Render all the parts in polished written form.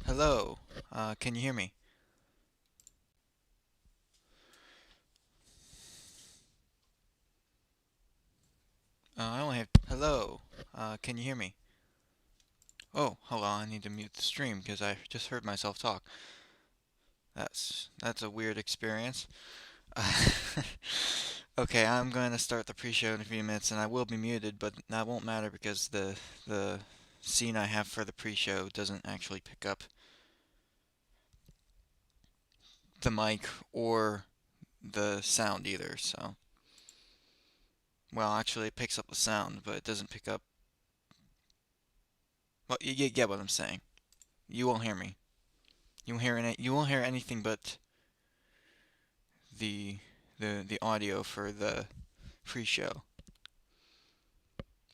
Hello. Can you hear me? I only have. Hello. Can you hear me? Oh, hold on. I need to mute the stream because I just heard myself talk. That's a weird experience. Okay, I'm going to start the pre-show in a few minutes, and I will be muted, but that won't matter because the scene I have for the pre-show doesn't actually pick up the mic or the sound either. So, well, actually, it picks up the sound, but it doesn't pick up. Well, you get what I'm saying. You won't hear me. You won't hear anything but the the audio for the pre-show.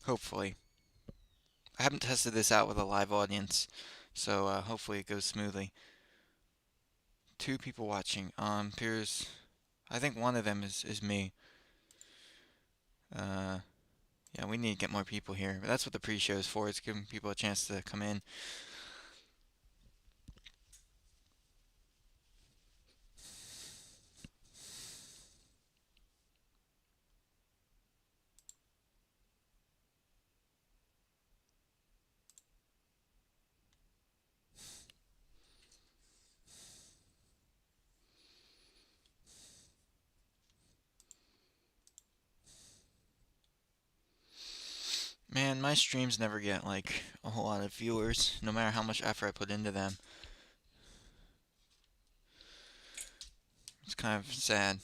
Hopefully. I haven't tested this out with a live audience, so hopefully it goes smoothly. Two people watching. Appears I think one of them is me. Uh yeah, we need to get more people here. But that's what the pre-show is for. It's giving people a chance to come in. Man, my streams never get like a whole lot of viewers, no matter how much effort I put into them. It's kind of sad.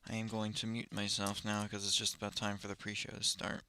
I am going to mute myself now because it's just about time for the pre-show to start.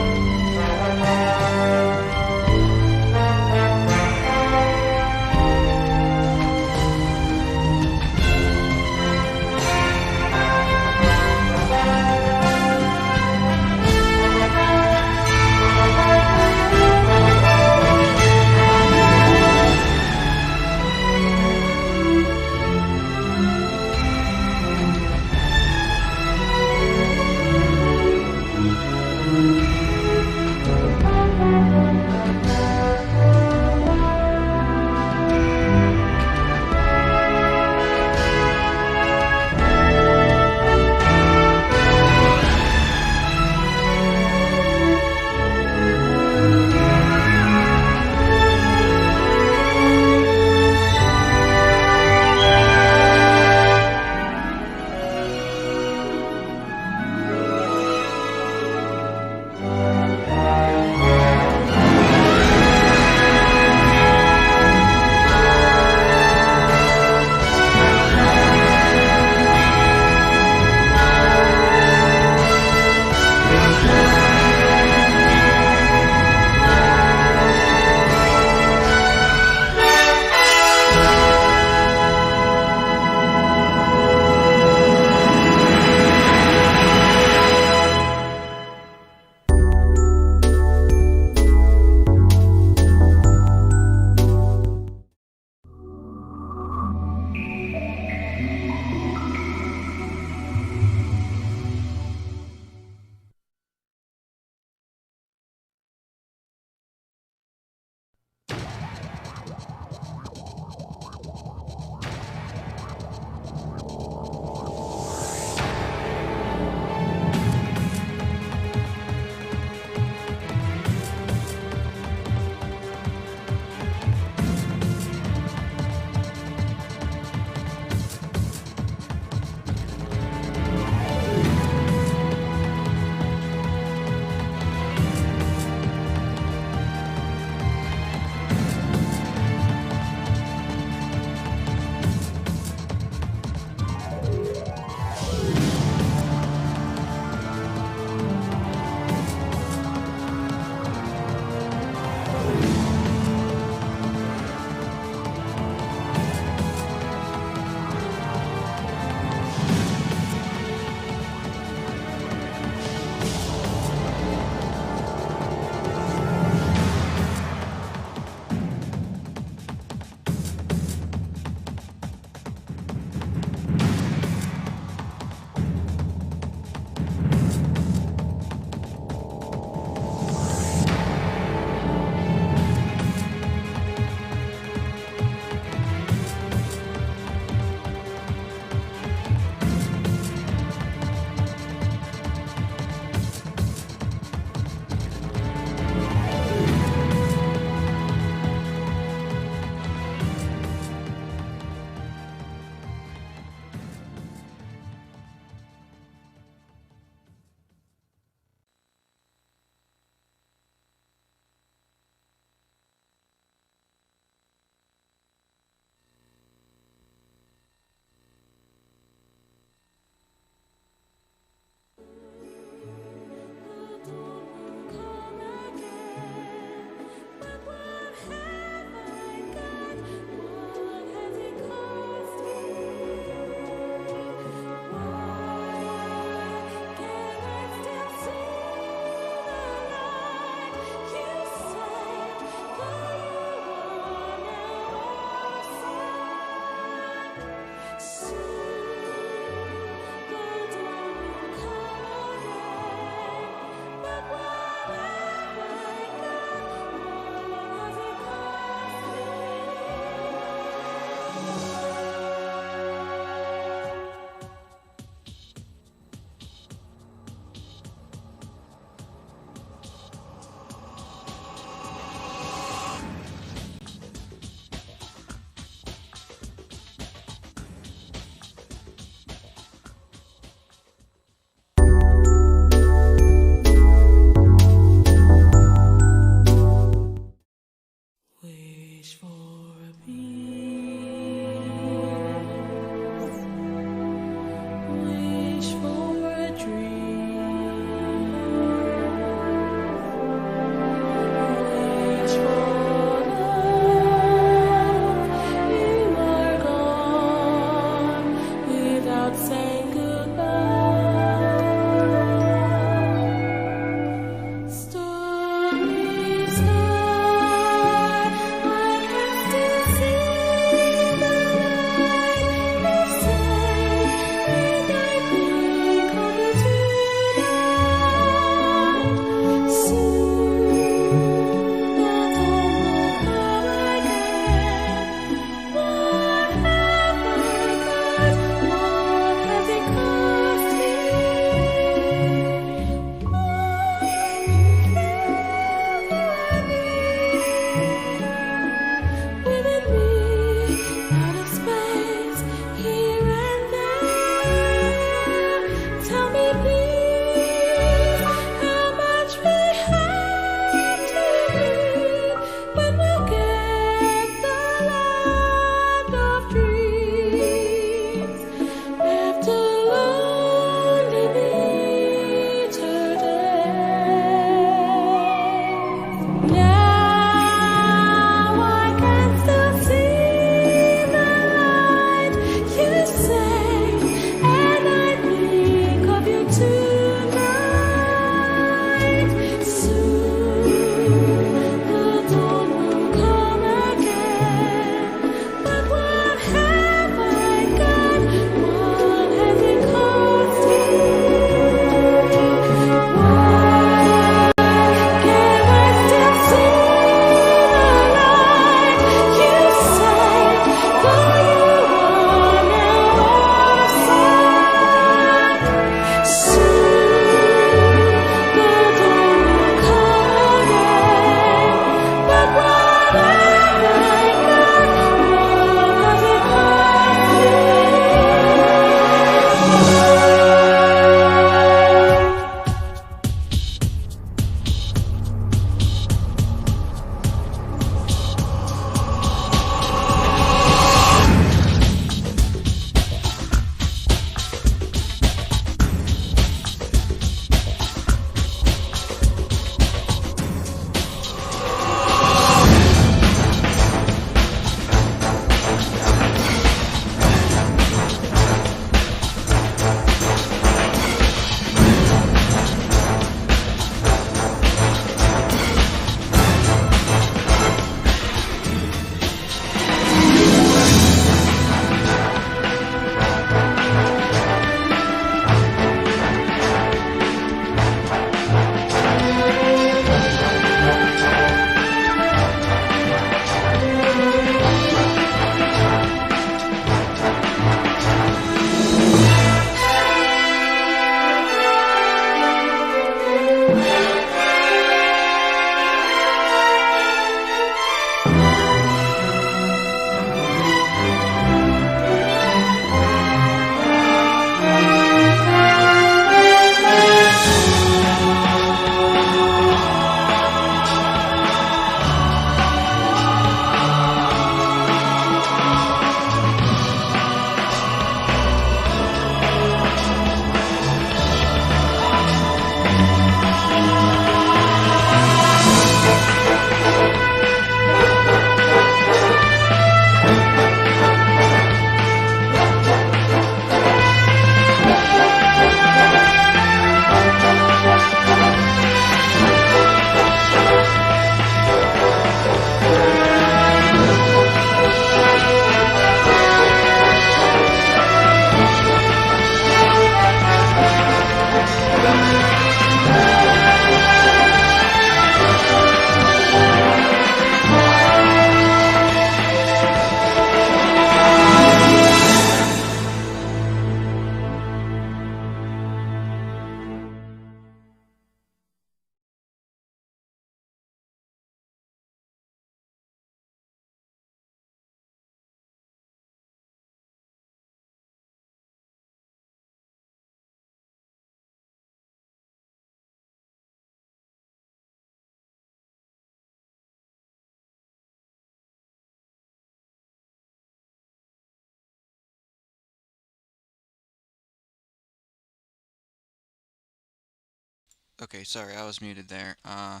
Okay, sorry, I was muted there. I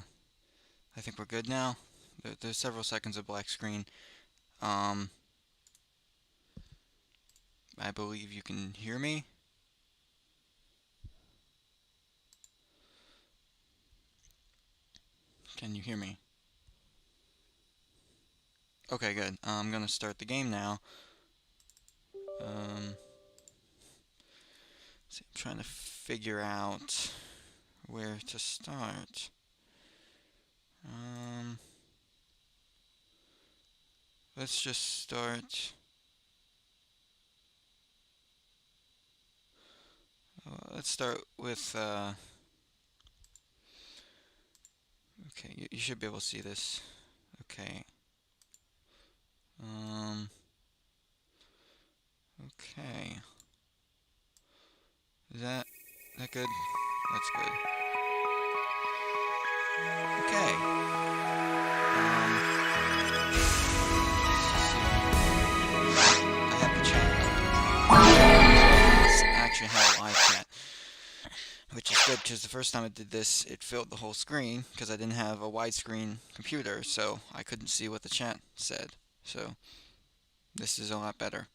think we're good now. There's several seconds of black screen. Um, I believe you can hear me. Can you hear me? Okay, good. I'm gonna start the game now. So I'm trying to figure out where to start. Let's just start. Let's start with. Okay, you should be able to see this. Okay. Okay. Is that good? That's good. Okay. I have the chat open. It's actually have a live chat, which is good because the first time I did this, it filled the whole screen because I didn't have a widescreen computer, so I couldn't see what the chat said. So this is a lot better.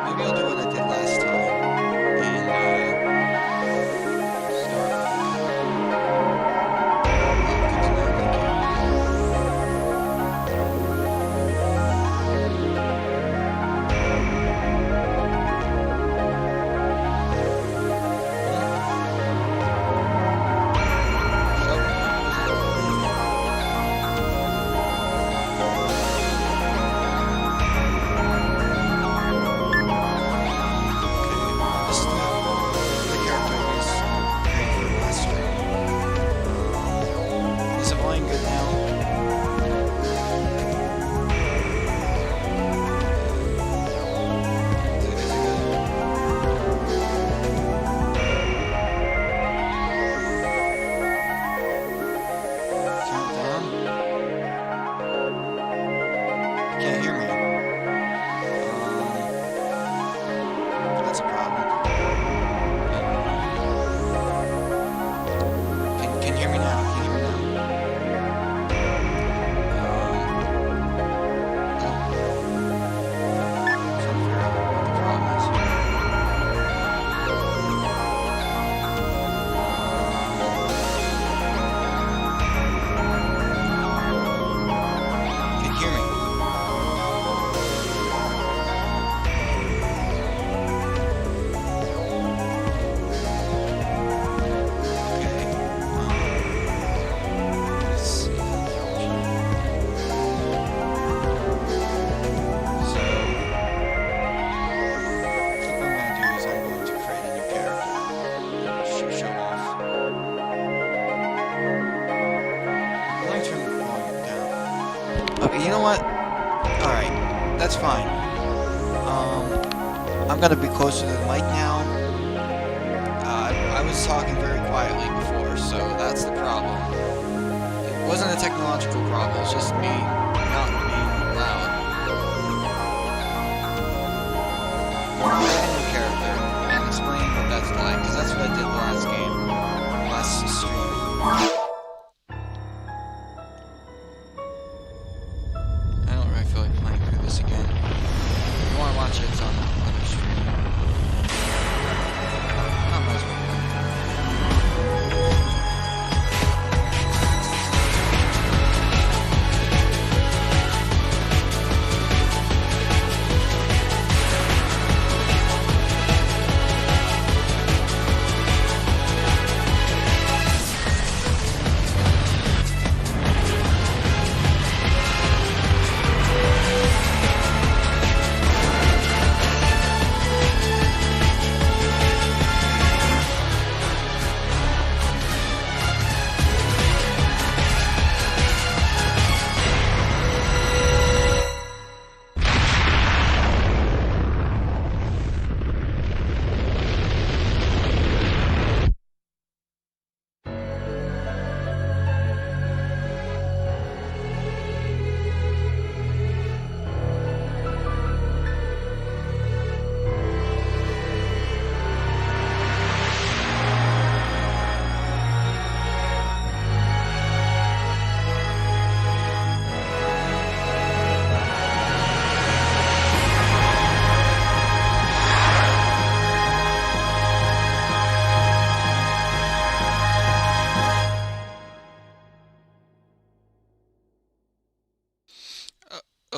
Maybe I'll do what I did last time and start Okay, you know what? Alright, that's fine. I'm gonna be closer to the mic now. I was talking very quietly before, so that's the problem. It wasn't a technological problem, it's just me not being loud. Create a new character and explain what that's like, because that's what I did the last game, last stream.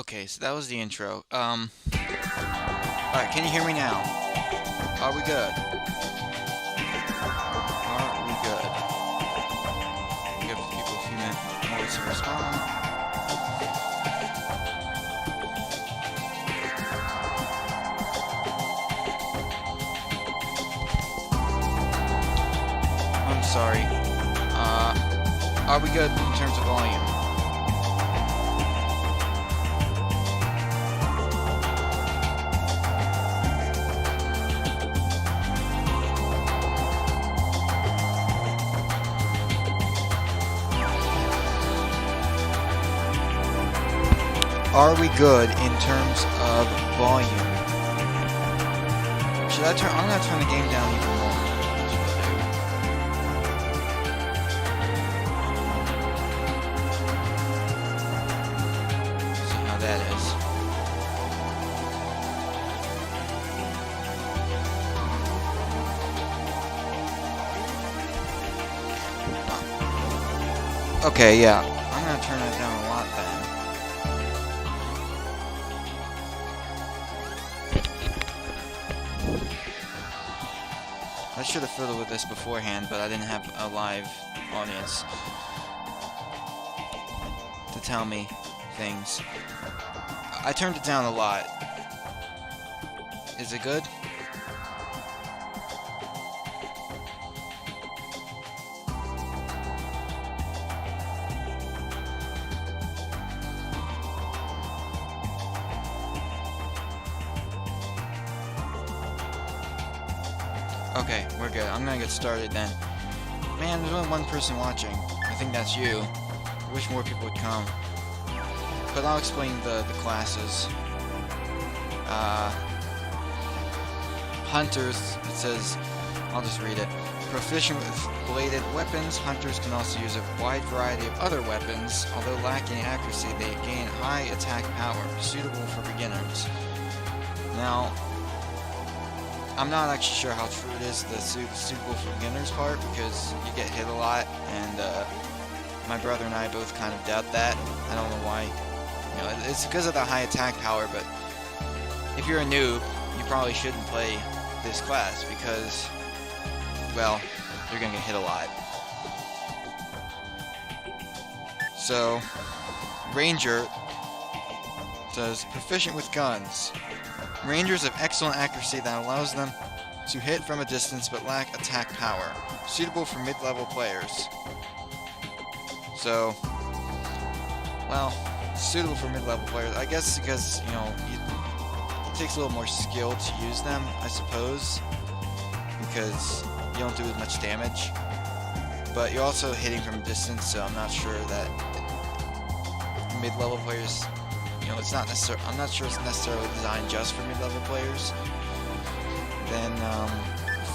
Okay, so that was the intro. Alright, can you hear me now? Are we good? Are we good? Give people a few minutes to respond. I'm sorry. Are we good in terms of volume? Are we good in terms of volume? Should I turn? I'm gonna turn the game down even more. See how that is. Okay, yeah. I'm gonna turn it down a lot then. I should have fiddled with this beforehand, but I didn't have a live audience to tell me things. I turned it down a lot. Is it good? Okay, we're good. I'm gonna get started then. Man, there's only one person watching. I think that's you. I wish more people would come. But I'll explain the classes. Hunters, it says, I'll just read it. Proficient with bladed weapons, hunters can also use a wide variety of other weapons. Although lacking accuracy, they gain high attack power, suitable for beginners. Now, I'm not actually sure how true it is, the suitable for beginners part, because you get hit a lot, and my brother and I both kind of doubt that. I don't know why. You know, it's because of the high attack power, but if you're a noob, you probably shouldn't play this class, because, well, you're gonna get hit a lot. So, Ranger says, proficient with guns. Rangers have excellent accuracy that allows them to hit from a distance but lack attack power. Suitable for mid-level players. So, well, suitable for mid-level players. I guess because, you know, it takes a little more skill to use them, I suppose. Because you don't do as much damage. But you're also hitting from a distance, so I'm not sure that mid-level players... You know, it's not necessarily. I'm not sure it's necessarily designed just for mid-level players. Then,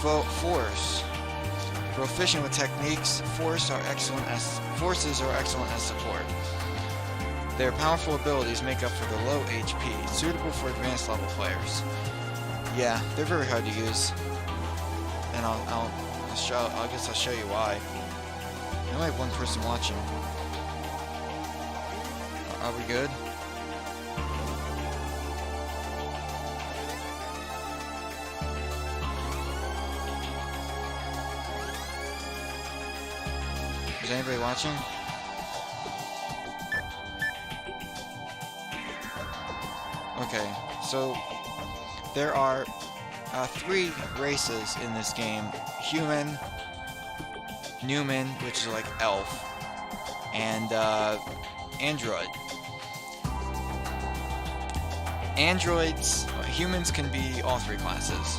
force. Proficient with techniques, forces are excellent as support. Their powerful abilities make up for the low HP, suitable for advanced level players. Yeah, they're very hard to use, and I guess I'll show you why. I only have one person watching. Are we good? Is anybody watching? Okay, so there are 3 races in this game. Human, Newman, which is like elf, and android. Humans can be all 3 classes.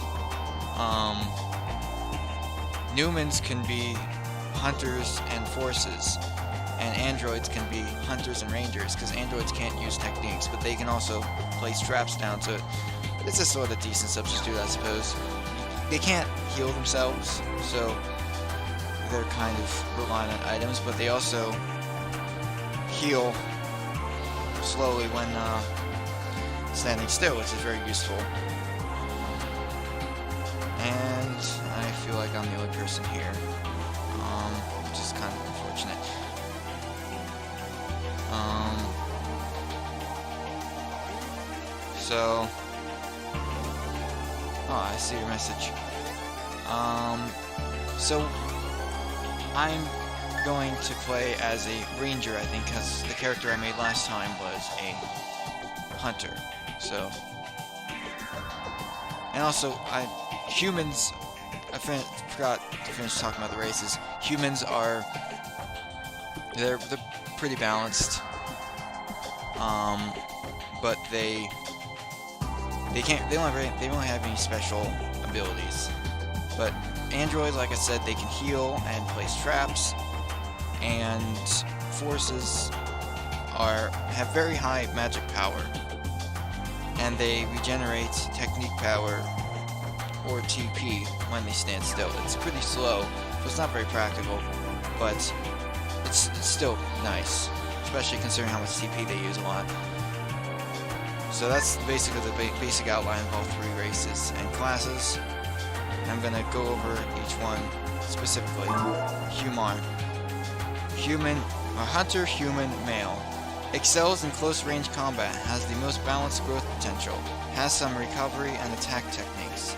Newmans can be hunters and forces, and androids can be hunters and rangers, because androids can't use techniques, but they can also place traps down, so it's a sort of decent substitute, I suppose. They can't heal themselves, so they're kind of relying on items, but they also heal slowly when standing still, which is very useful. And I feel like I'm the only person here. Which is kind of unfortunate. So, oh, I see your message. So I'm going to play as a ranger, I think, because the character I made last time was a hunter. So, and also, humans. I forgot to finish talking about the races. Humans are they're pretty balanced, but they don't have any special abilities. But androids, like I said, they can heal and place traps, and forces have very high magic power, and they regenerate technique power or TP when they stand still. It's pretty slow, so it's not very practical, but it's still nice, especially considering how much TP they use a lot. So that's basically the basic outline of all three races and classes. I'm gonna go over each one specifically. Human, a hunter, human, male. Excels in close range combat, has the most balanced growth potential, has some recovery and attack techniques.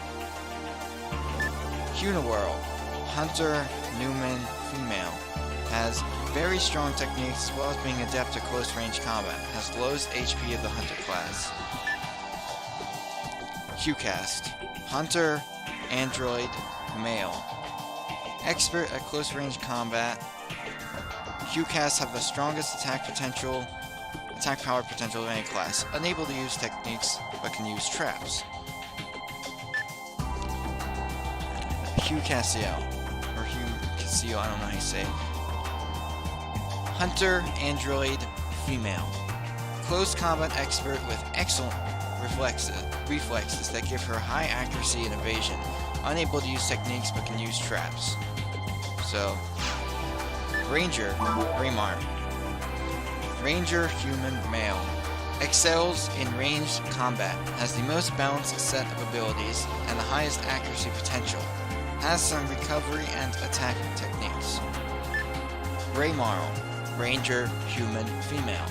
Uniworld, hunter, Newman, female, has very strong techniques as well as being adept at close range combat, has the lowest HP of the hunter class. Qcast, hunter, android, male, expert at close range combat. Qcasts have the strongest attack power potential of any class, unable to use techniques but can use traps. Qcassio, or Qcassio, I don't know how you say it. Hunter, android, female. Close combat expert with excellent reflexes that give her high accuracy and evasion. Unable to use techniques but can use traps. So, Ranger, Raymar. Ranger, human, male. Excels in ranged combat. Has the most balanced set of abilities and the highest accuracy potential. Has some recovery and attack techniques. Raymarl, Ranger, human, female.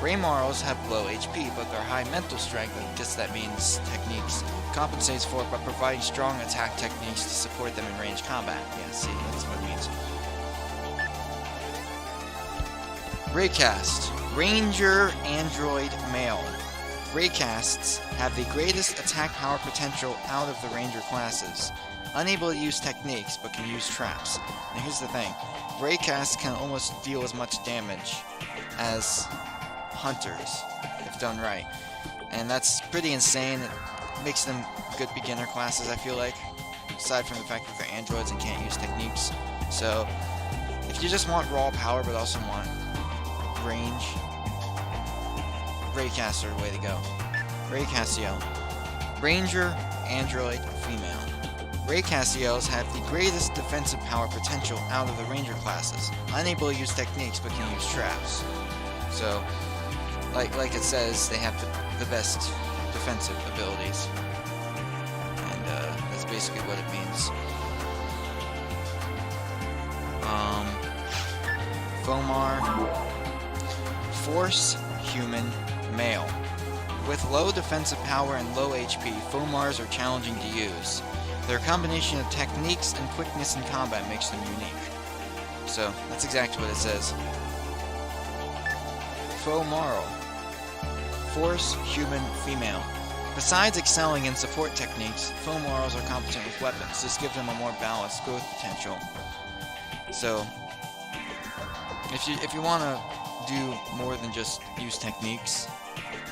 Raymarls have low HP, but their high mental strength, I guess that means techniques, compensates for it by providing strong attack techniques to support them in ranged combat. Yeah, see, that's what it means. Raycast, Ranger, android, male. Raycasts have the greatest attack power potential out of the Ranger classes. Unable to use techniques, but can use traps. Now here's the thing, Raycasts can almost deal as much damage as hunters, if done right. And that's pretty insane. It makes them good beginner classes, I feel like, aside from the fact that they're androids and can't use techniques. So, if you just want raw power but also want range, Raycasts are the way to go. Raycassio, Ranger, android, female. Raycassios have the greatest defensive power potential out of the Ranger classes, unable to use techniques but can use traps. So, like it says, they have the best defensive abilities, and that's basically what it means. Fomar, Force, human, male. With low defensive power and low HP, Fomars are challenging to use. Their combination of techniques and quickness in combat makes them unique. So, that's exactly what it says. Fomarl, Force, human, female. Besides excelling in support techniques, Fomarls are competent with weapons. This gives them a more balanced growth potential. So, if you want to do more than just use techniques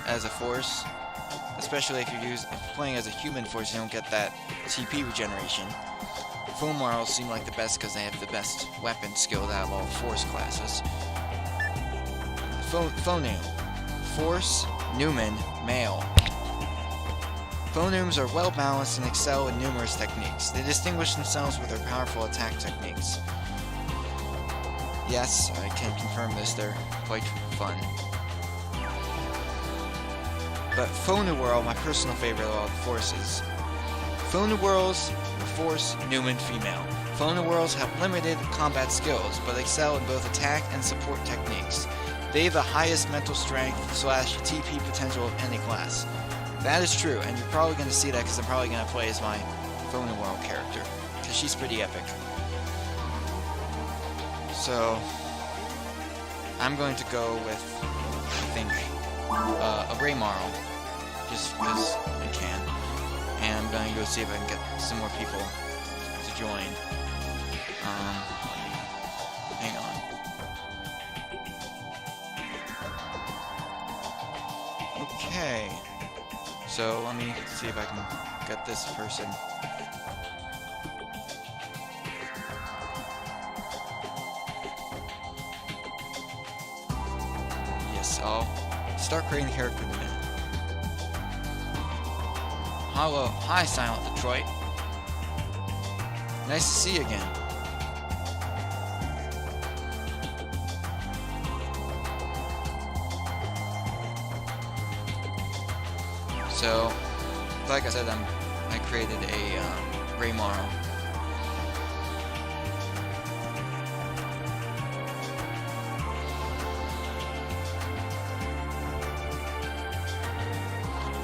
as a force, especially if you're playing as a human force, you don't get that TP regeneration. Fomarls seem like the best because they have the best weapon skilled out of all force classes. Phonum, Force, Newman, male. Phonums are well balanced and excel in numerous techniques. They distinguish themselves with their powerful attack techniques. Yes, I can confirm this, they're quite fun. But Phonuworld, my personal favorite of all the forces. Phonuworlds, Force, Newman, female. Phonuworlds have limited combat skills, but excel in both attack and support techniques. They have the highest mental strength / TP potential of any class. That is true, and you're probably going to see that because I'm probably going to play as my Phone World character, because she's pretty epic. So, I'm going to go with, I think, a Ray Marl, just because I can. And I'm going to go see if I can get some more people to join. Hang on. Okay. So let me see if I can get this person. Yes, I'll start creating the character in a minute. Hello. Hi, Silent Detroit. Nice to see you again. So, like I said, I created a Ray Marl.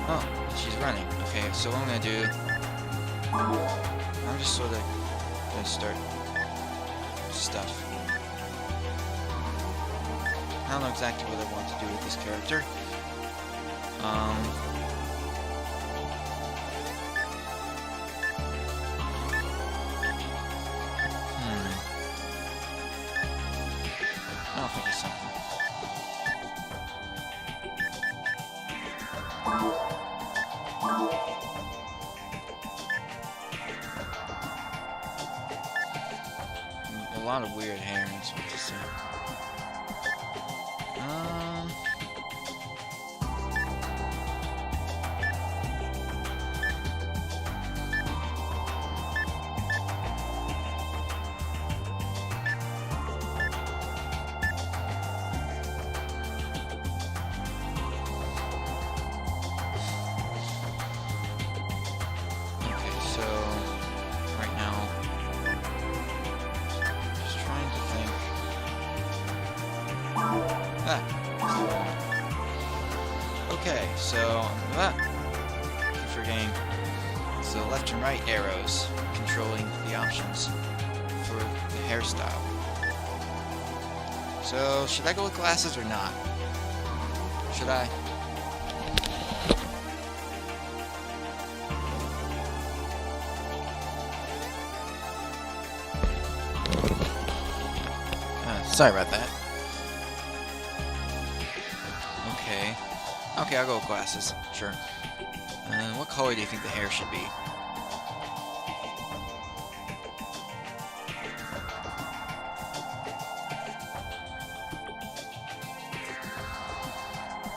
Oh, she's running. Okay, so what I'm gonna do, I'm just sort of gonna start stuff. I don't know exactly what I want to do with this character. I'll think of something. A lot of weird hair, that's what to say. Okay, so keep forgetting. So left and right arrows controlling the options for the hairstyle. So should I go with glasses or not? Should I? Sorry about that. Okay, I'll go with glasses. Sure. What color do you think the hair should be?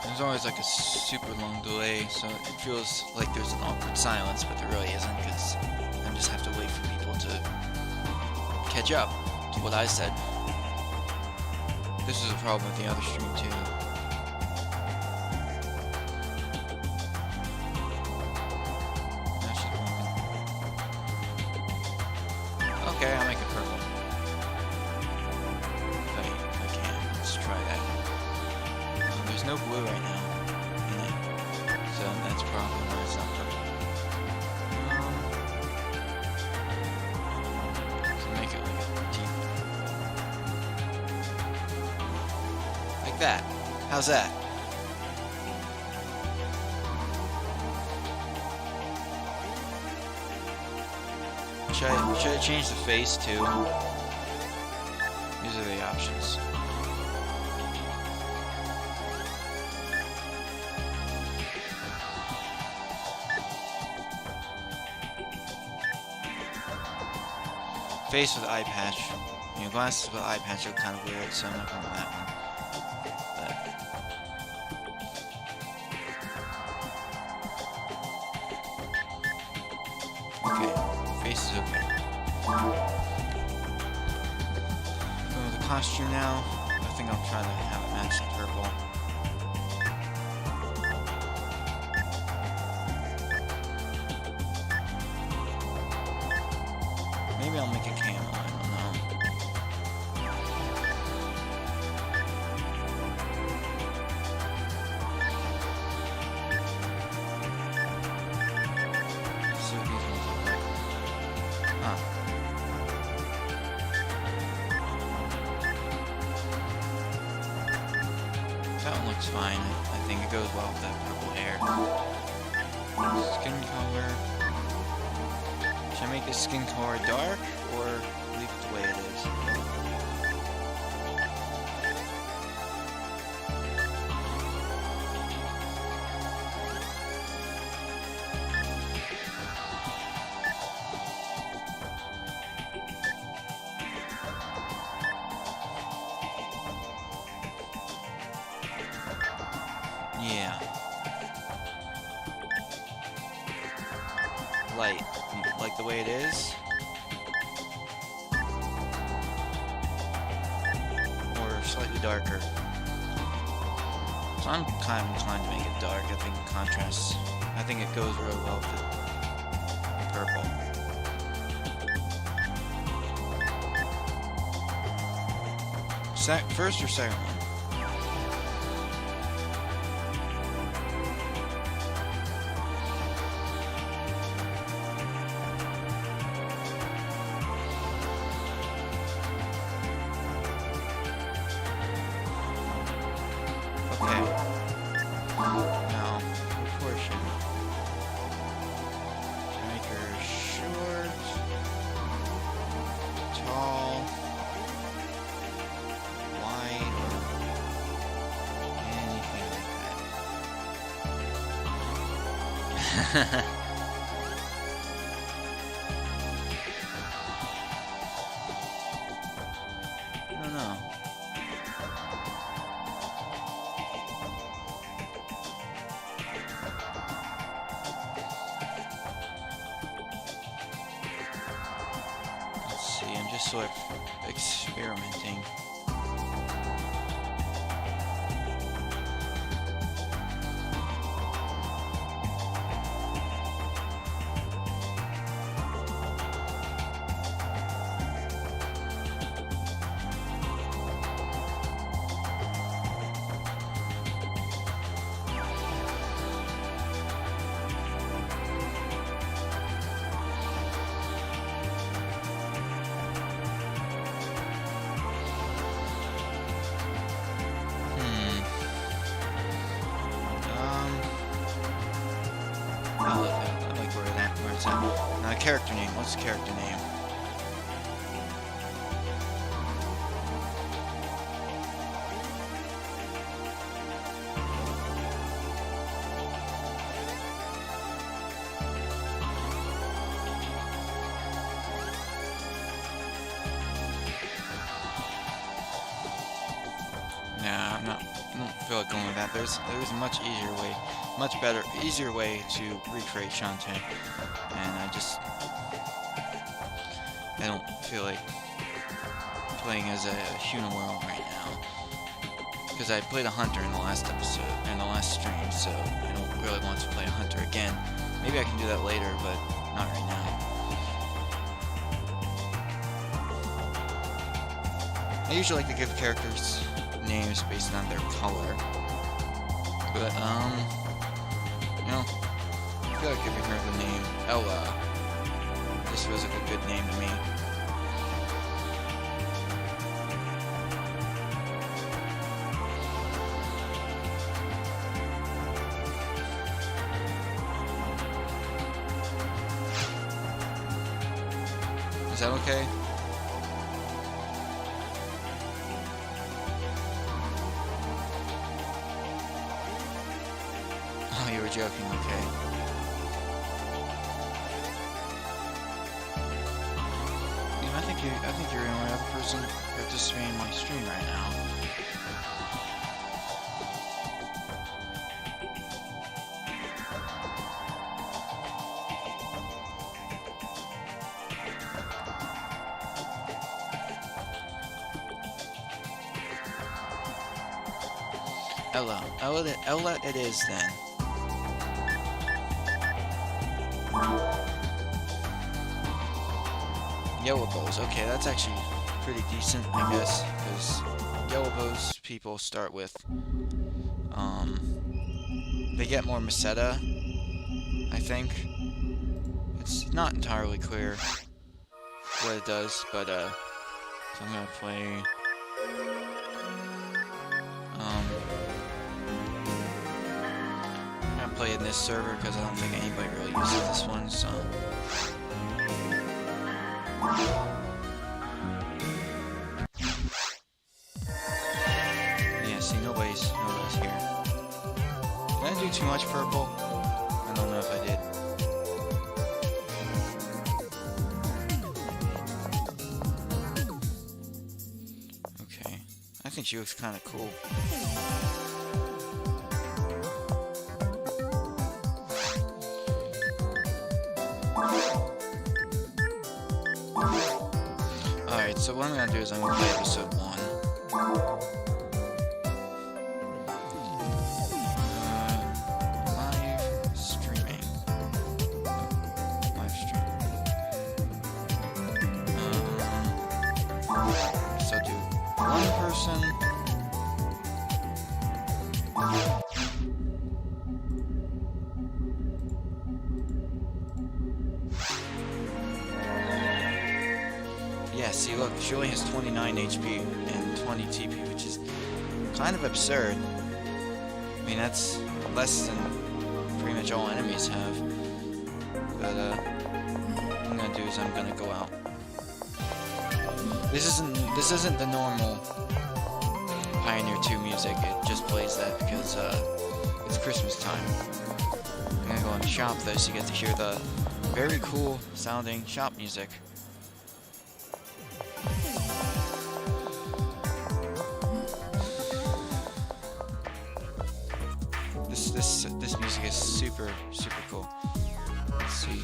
There's always like a super long delay, so it feels like there's an awkward silence, but there really isn't, because I just have to wait for people to catch up to what I said. This is a problem with the other stream too. Okay, I'll make it purple. If I can. Let's try that. There's no blue right now in it, so that's probably why it's not purple. So make it like a deep. Like that. How's that? Should I change the face too? These are the options. Face with eye patch. You know, glasses with eye patch look kind of weird, so I'm not going with that one. Okay, face is okay. Go with the costume now. I think I'll try to have it match the purple. Maybe I'll make a camo, I don't know. It's fine. I think it goes well with that purple hair. Skin color. Should I make his skin color dark or leave it the way it is? Yeah. Light. Like the way it is? Or slightly darker? So I'm kind of inclined to make it dark. I think it contrasts. I think it goes really well with the purple. First or second one? Okay. Now, proportion. Make her short, tall, wide, anything like that. I don't know. I'm just sort of experimenting. I like where it's at. Now, character name. What's the character name? Nah, I don't feel like going with that. There's a much easier way, easier way to recreate Shantae, and I don't feel like playing as a Hunawell right now, because I played a hunter in the last episode, in the last stream, so I don't really want to play a hunter again. Maybe I can do that later, but not right now. I usually like to give characters names based on their color, but you know, I feel like giving her the name Ella just feels like a good name to me. Is that okay? Oh, you were joking, okay. Yeah, I think you're the only other person participating in my stream right now. Ella it is then. Yellow bows. Okay, that's actually pretty decent, I guess, because yellow bows people start with, they get more Meseta, I think. It's not entirely clear what it does, but, so I'm gonna play, play in this server because I don't think anybody really uses this one, so. Yeah, see, nobody's here. Did I do too much purple? I don't know if I did. Okay, I think she looks kind of cool. Alright, so what I'm gonna do is I'm gonna play episode 1. Live streaming. Live stream. So do one person. Yeah, see, look, she only has 29 HP and 20 TP, which is kind of absurd. I mean, that's less than pretty much all enemies have. But, what I'm gonna do is I'm gonna go out. This isn't the normal Pioneer 2 music. It just plays that because, it's Christmas time. I'm gonna go in the shop, though, so you get to hear the very cool sounding shop music. This music is super cool. Let's see.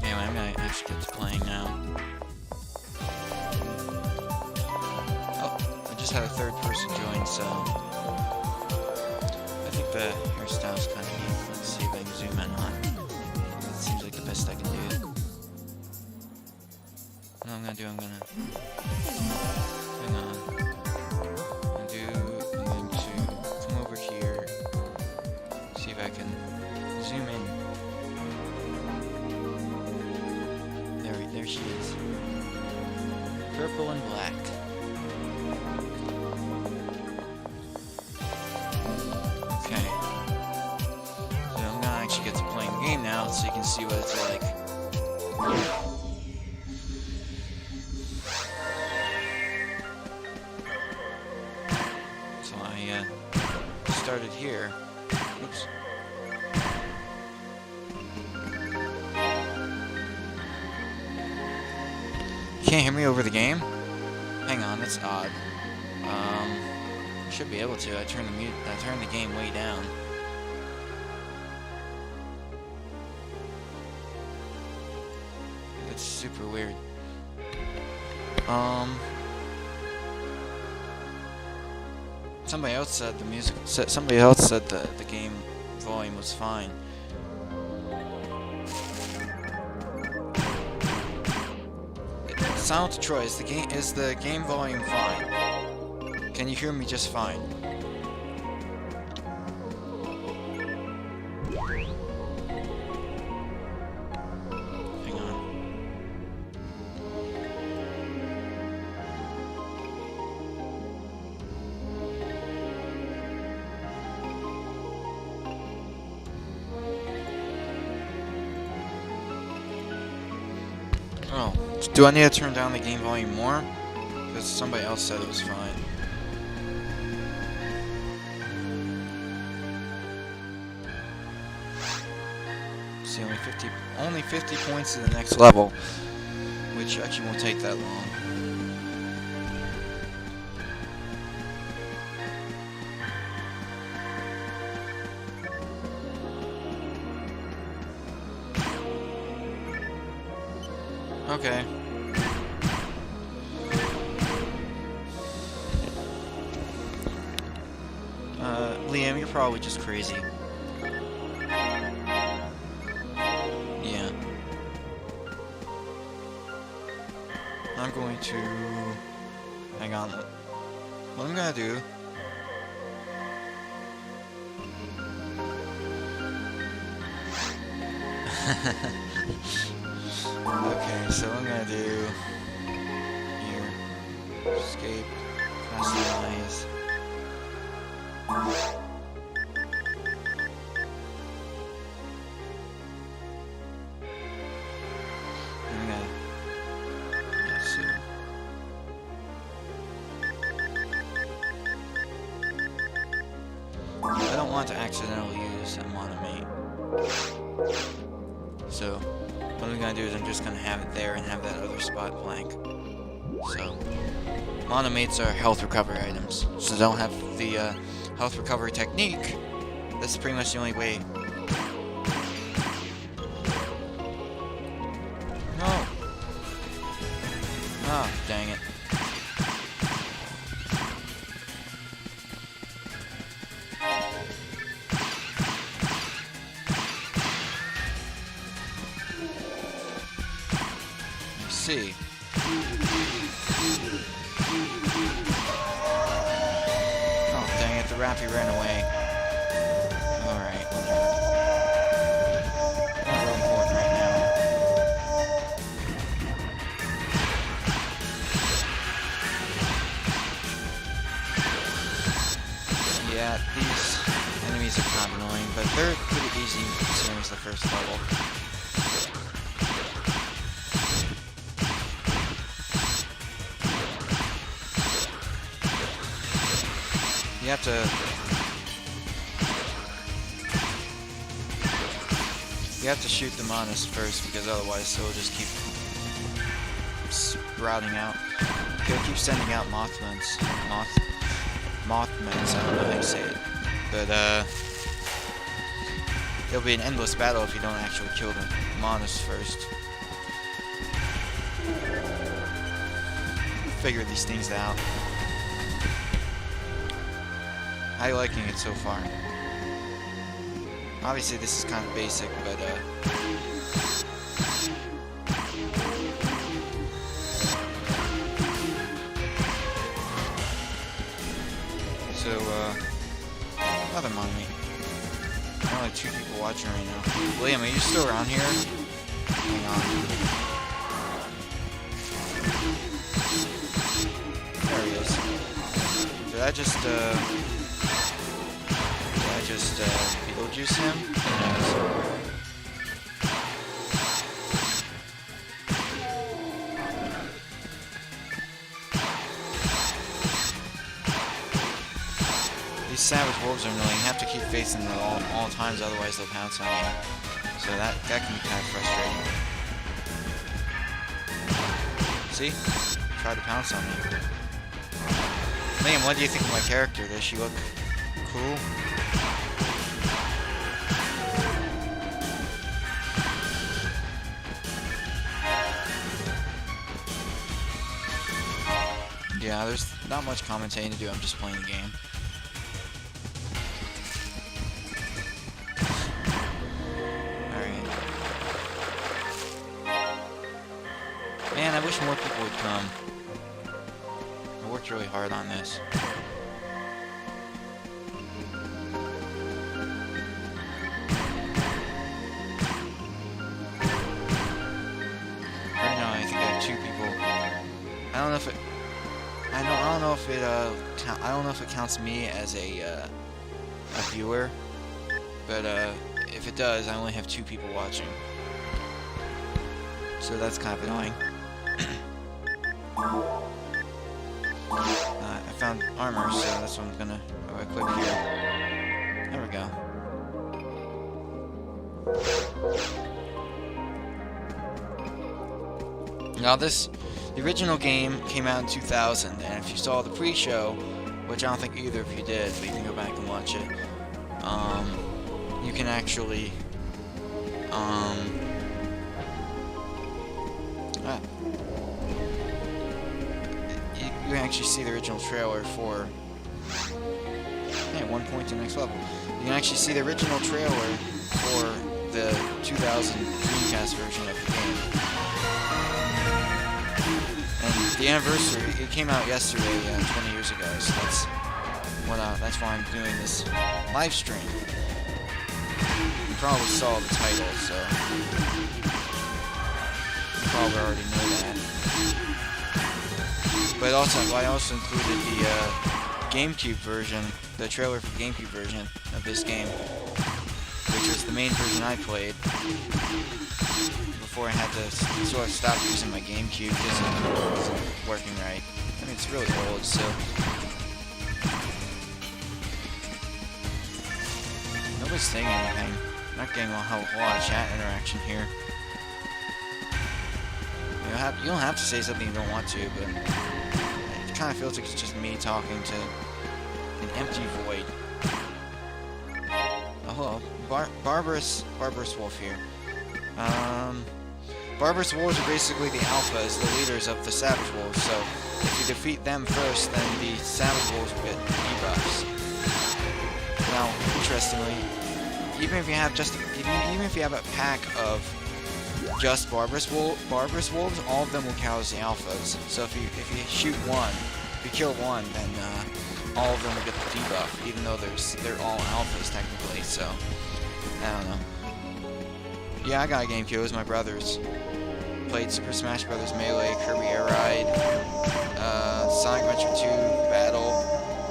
Anyway, I'm gonna actually get to playing now. Had a third person join, so I think the hairstyle's kind of neat. Let's see if I can zoom in on. That seems like the best I can do. What I'm gonna do, hang on. I'm going to come over here, see if I can zoom in. There she is. Purple and black. Get to playing the game now, so you can see what it's like. So I started here. Oops. You can't hear me over the game? Hang on, that's odd. Should be able to. I turned the game way down. It's super weird. Somebody else said the game volume was fine. Sound to Troy, is the game volume fine? Can you hear me just fine? Oh, do I need to turn down the game volume more? Because somebody else said it was fine. See, only 50 points to the next level, which actually won't take that long. Okay. Liam, you're probably just crazy. Yeah. I'm going to... Hang on. What I'm gonna do... Okay, so what I'm gonna do... Here. Escape. Customize. I don't want to accidentally use a monomate. So, what I'm gonna do is I'm just gonna have it there and have that other spot blank. So, monomates are health recovery items. So don't have the health recovery technique. That's pretty much the only way. No! Oh, dang it. See. Oh, dang it, the Rappy ran away. Alright. Not real important right now. Yeah, these enemies are kind of annoying, but they're pretty easy considering it's the first level. You have to shoot them on us first, because otherwise they'll just keep sprouting out. They'll keep sending out Mothmans. Mothmans, I don't know how you say it. But it'll be an endless battle if you don't actually kill the Monus first. Figure these things out. How are you liking it so far? Obviously this is kind of basic, but so another mommy. There are only 2 people watching right now. Liam, are you still around here? Hang on. There he is. Did I just Beetlejuice him? These savage wolves are annoying. You have to keep facing them all times, otherwise they'll pounce on you. So that can be kind of frustrating. See? Try to pounce on me. Liam, what do you think of my character? Does she look cool? Yeah, there's not much commentating to do, I'm just playing the game. Alright. Man, I wish more people would come. I worked really hard on this. Right now, I think I have 2 people. I don't know if it... I don't know if it counts me as a viewer, but if it does, I only have 2 people watching, so that's kind of annoying. I found armor, so that's what I'm gonna equip here. There we go. Now the original game came out in 2000, and if you saw the pre-show, which I don't think either of you did, but you can go back and watch it, you can actually, you can actually see the original trailer for, hey, 1 point to the next level. You can actually see the original trailer for the 2000 Dreamcast version of the game. And the anniversary, it came out yesterday, 20 years ago, so that's why I'm doing this live stream. You probably saw the title, so you probably already know that. But also, I also included the GameCube version, the trailer for the GameCube version of this game, which was the main version I played before I had to sort of stop using my GameCube because it wasn't working right. I mean, it's really old, so nobody's saying anything. I'm not getting a whole lot of chat interaction here. You don't have to say something you don't want to, but it kind of feels like it's just me talking to an empty void. Oh, hello. Barbarous Wolf here. Barbarous Wolves are basically the alphas, the leaders of the Savage Wolves, so if you defeat them first, then the Savage Wolves will get debuffs. Now, interestingly, even if you have a pack of just Barbarous Wolves, all of them will count as the alphas. So if you shoot one, if you kill one, then all of them will get the debuff, even though they're all alphas technically. So I don't know. Yeah, I got a GameCube. It was my brother's. Played Super Smash Bros. Melee, Kirby Air Ride, Sonic Adventure 2, Battle, a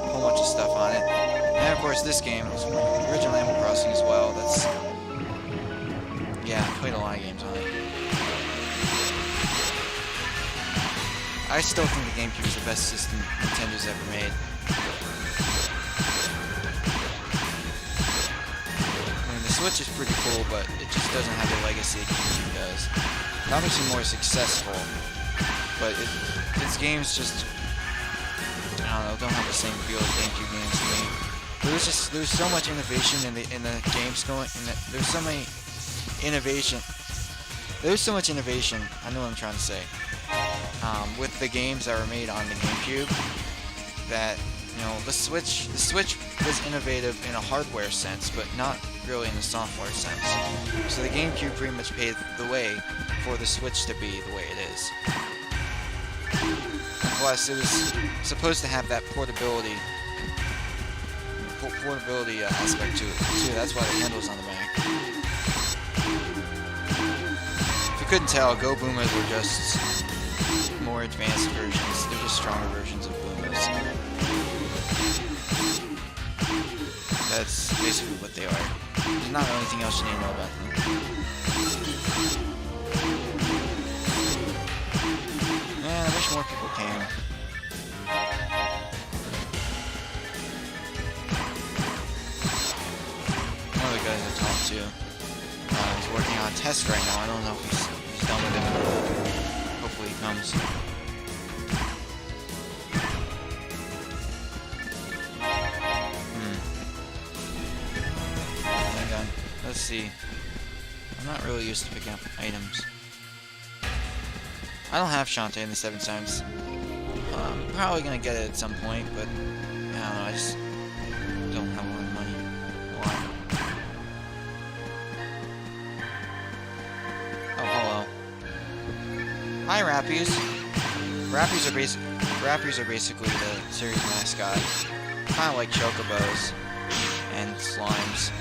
whole bunch of stuff on it. And of course, this game was original Animal Crossing as well. Yeah, I played a lot of games on it. I still think the GameCube is the best system Nintendo's ever made. I mean, the Switch is pretty cool, but it just doesn't have the legacy the GameCube does. It's obviously more successful, but its games just, I don't know, don't have the same feel as GameCube games to me. There's so much innovation in the games going. There's so much innovation. I know what I'm trying to say. With the games that were made on the GameCube, that the Switch was innovative in a hardware sense, but not really in a software sense. So the GameCube pretty much paved the way for the Switch to be the way it is. And plus, it was supposed to have that portability aspect to it too. That's why the handle's on the back. If you couldn't tell, Go Boomers are just more advanced versions. They're just stronger versions of Boomers. That's basically what they are. There's not anything else you need to know about them. Man, I wish more people came. One of the guys I talked to, he's working on a test right now. I don't know if he's done with it. Hopefully he comes. Let's see. I'm not really used to picking up items. I don't have Shantae in the 7 times. I'm probably gonna get it at some point, but I don't know, I just don't have a lot of money. Why? Oh, hello. Hi, Rappies. Rappies are basically the series mascot. Kind of like Chocobos and Slimes.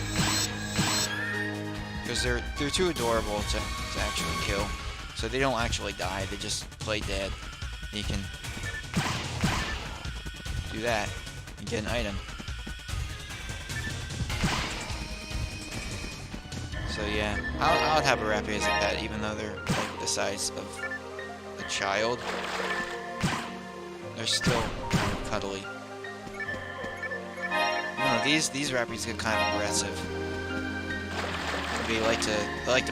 Because they're too adorable to actually kill. So they don't actually die, they just play dead. You can do that and get an item. So yeah, I would have a Rappy as a pet, even though they're like the size of a child. They're still kind of cuddly. These Rappies get kind of aggressive. They like to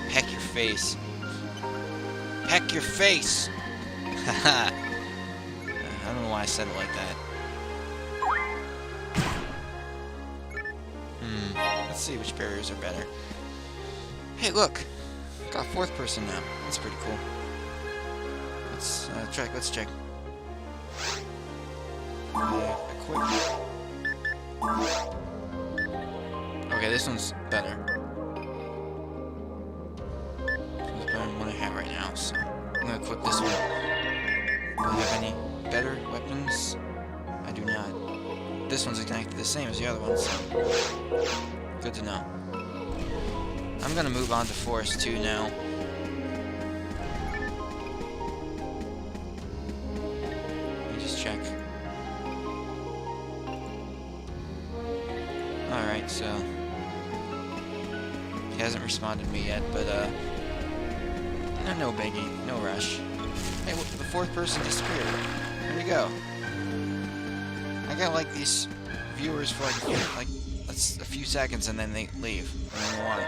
peck your face. Peck your face! Haha. I don't know why I said it like that. Let's see which barriers are better. Hey, look! Got a 4th person now. That's pretty cool. Let's check. Equip. Okay, this one's better. It's better than what I have right now, so I'm gonna equip this one. Do I have any better weapons? I do not. This one's exactly the same as the other ones. Good to know. I'm gonna move on to Forest 2 now. Let me just check. Alright, so... he hasn't responded to me yet, but, no biggie, no rush. Hey, the fourth person disappeared. Where'd he go? I got, like, these viewers for, like a few seconds, and then they leave. I don't know why.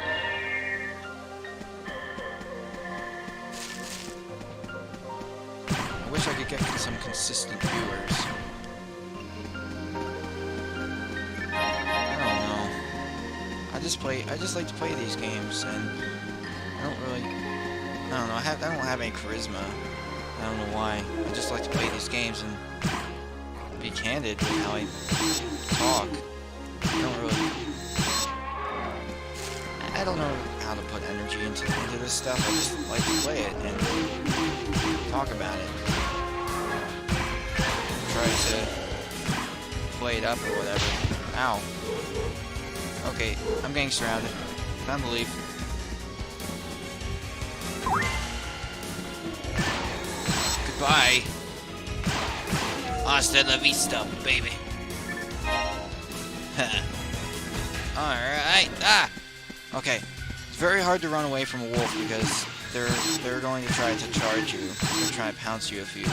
I wish I could get some consistent viewers. I don't know. I just like to play these games, and I don't know. I don't have any charisma. I don't know why. I just like to play these games and be candid with how I talk. I don't know how to put energy into this stuff. I just like to play it and talk about it. Try to play it up or whatever. Ow. Okay, I'm getting surrounded. Found the leaf. Goodbye. Hasta la vista, baby. Alright. Ah! Okay. It's very hard to run away from a wolf because they're going to try to charge you. They're going to try to pounce you if you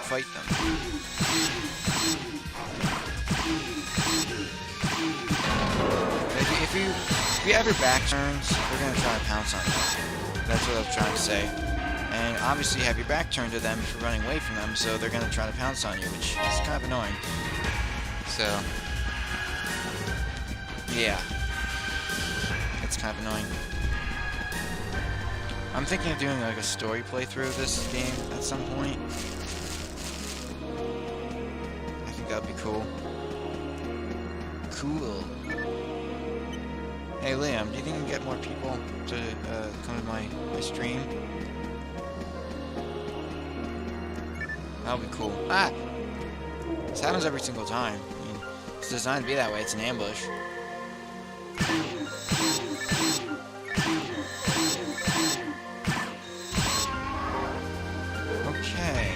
fight them. If you have your back turns, they're going to try to pounce on you. That's what I was trying to say. And obviously you have your back turned to them if you're running away from them, so they're going to try to pounce on you, which is kind of annoying. So, yeah. It's kind of annoying. I'm thinking of doing like a story playthrough of this game at some point. I think that would be cool. Cool. Hey Liam, do you think you can get more people to come to my stream? That would be cool. Ah! This happens every single time. I mean, it's designed to be that way. It's an ambush. Okay.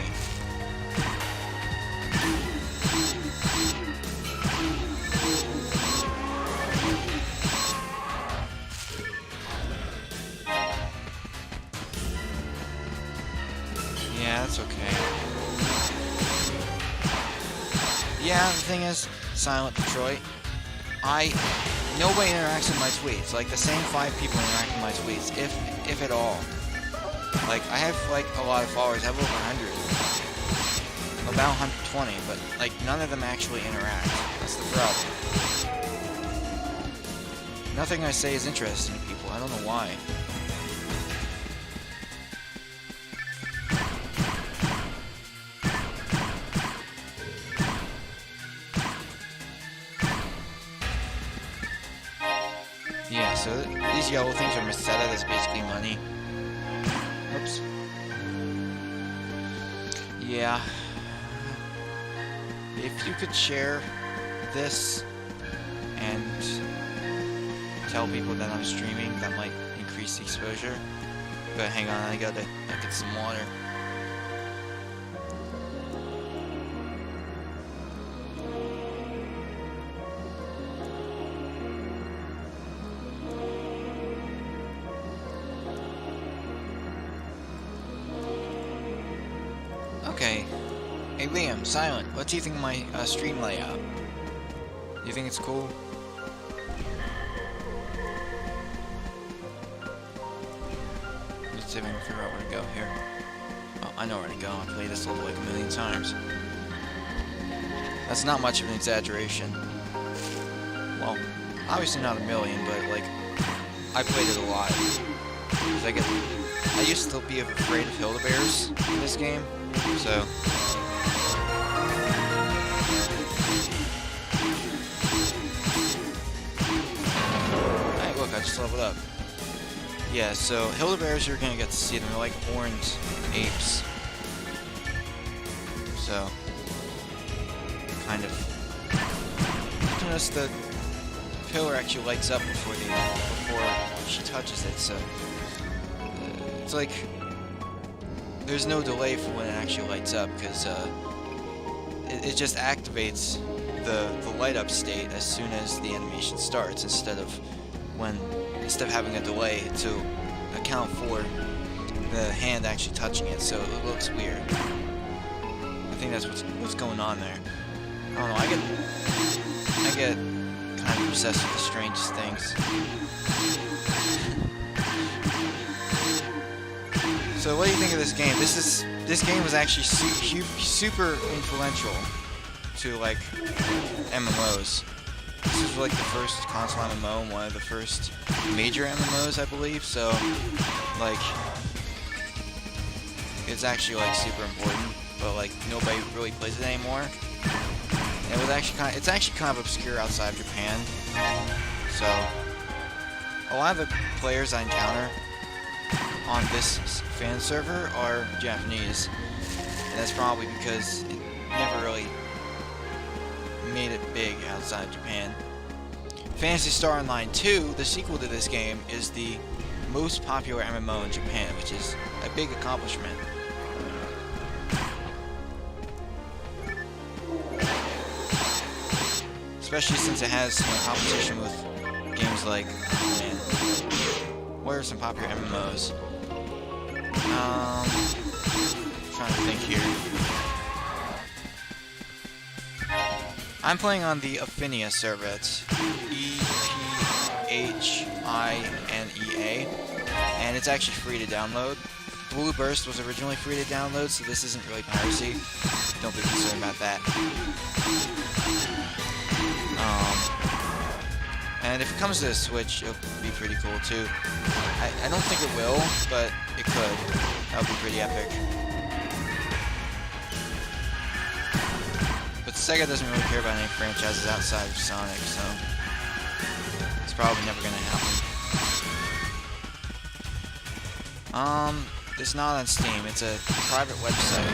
Yeah, that's okay. Yeah, the thing is, Silent Detroit, nobody interacts with my tweets. Like, the same 5 people interact with my tweets, if at all. Like, I have, like, a lot of followers. I have over 100. About 120, but, like, none of them actually interact. That's the problem. Nothing I say is interesting to people. I don't know why. Yeah, so these yellow things are Meseta, that's basically money. Oops. Yeah. If you could share this and tell people that I'm streaming, that might increase the exposure. But hang on, I gotta get some water. Okay. Hey Liam, Silent, what do you think of my stream layout? Do you think it's cool? Let's see if I can figure out where to go here. Oh, I know where to go. I've played this level like a million times. That's not much of an exaggeration. Well, obviously not a million, but like, I played it a lot. I used to be afraid of Hildebears in this game, so... Hey, look, I just leveled up. Yeah, so Hilda bears, you're gonna get to see them. They're like horned apes. So, kind of. Notice the pillar actually lights up before she touches it. So, it's like there's no delay for when it actually lights up because it just activates the light up state as soon as the animation starts instead of having a delay to account for the hand actually touching it, so it looks weird. I think that's what's going on there. I don't know, I get kind of obsessed with the strangest things. So what do you think of this game? This game was actually super influential to like MMOs. This was like the first console MMO and one of the first major MMOs, I believe. So, like, it's actually like super important, but like nobody really plays it anymore. And it was actually it's actually kind of obscure outside of Japan. So, a lot of the players I encounter on this fan server are Japanese, and that's probably because it never really made it big outside Japan. Phantasy Star Online 2, the sequel to this game, is the most popular MMO in Japan, which is a big accomplishment. Especially since it has competition with games like, oh man, what are some popular MMOs? Trying to think here. I'm playing on the Affinia server. It's EPHINEA, and it's actually free to download. Blue Burst was originally free to download, so this isn't really piracy. Don't be concerned about that. And if it comes to the Switch, it'll be pretty cool too. I don't think it will, but it could. That would be pretty epic. But Sega doesn't really care about any franchises outside of Sonic, so it's probably never gonna happen. It's not on Steam. It's a private website,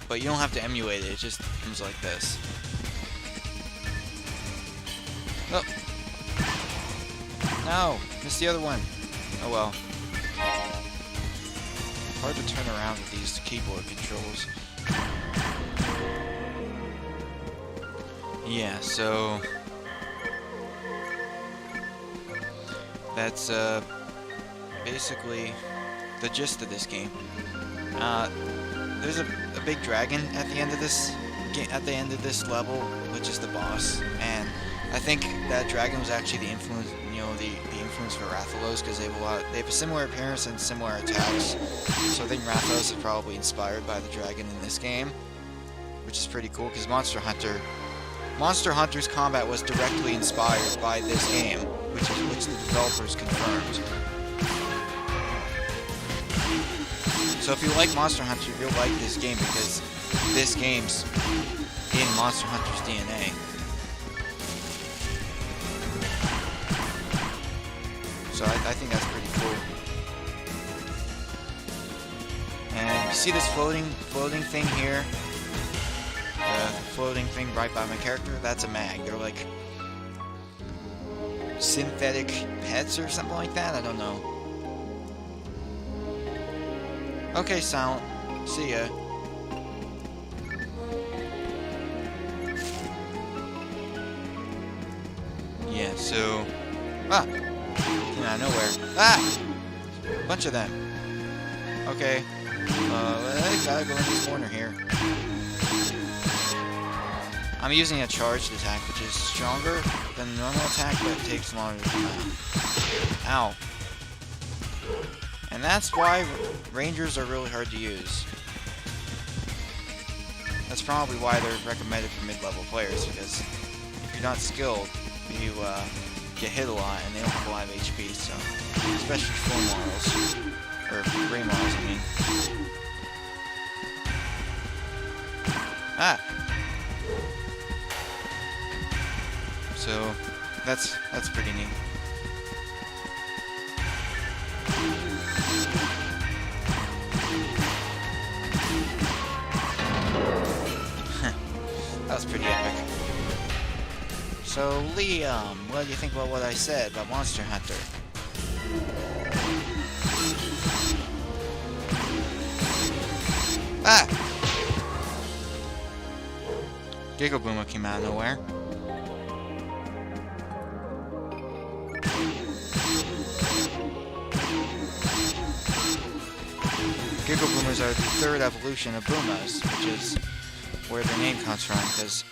but you don't have to emulate it. It just comes like this. Oh. No! Missed the other one. Oh well. Hard to turn around with these keyboard controls. Yeah, so that's basically the gist of this game. There's a big dragon at the end of this level, which is the boss, and I think that dragon was actually the influence, the influence for Rathalos, because they have a similar appearance and similar attacks. So I think Rathalos is probably inspired by the dragon in this game, which is pretty cool. Because Monster Hunter's combat was directly inspired by this game, which the developers confirmed. So if you like Monster Hunter, you'll like this game because this game's in Monster Hunter's DNA. So I think that's pretty cool. And you see this floating thing here? The floating thing right by my character? That's a mag. They're like synthetic pets or something like that? I don't know. Okay, Silent. See ya. Yeah, so... Ah! Came out of nowhere. Ah! Bunch of them. Okay. I gotta go in this corner here. I'm using a charged attack, which is stronger than the normal attack, but it takes longer to come out. Ow. And that's why Rangers are really hard to use. That's probably why they're recommended for mid-level players, because if you're not skilled, you get hit a lot, and they don't have a lot of HP, so... Especially 4 models. Or 3 models, I mean. Ah! So, that's pretty neat. pretty epic. So, Liam, what do you think about what I said about Monster Hunter? Ah! Giggle Boomer came out of nowhere. Giggle Boomers are the third evolution of Boomas, which is where the name comes from, because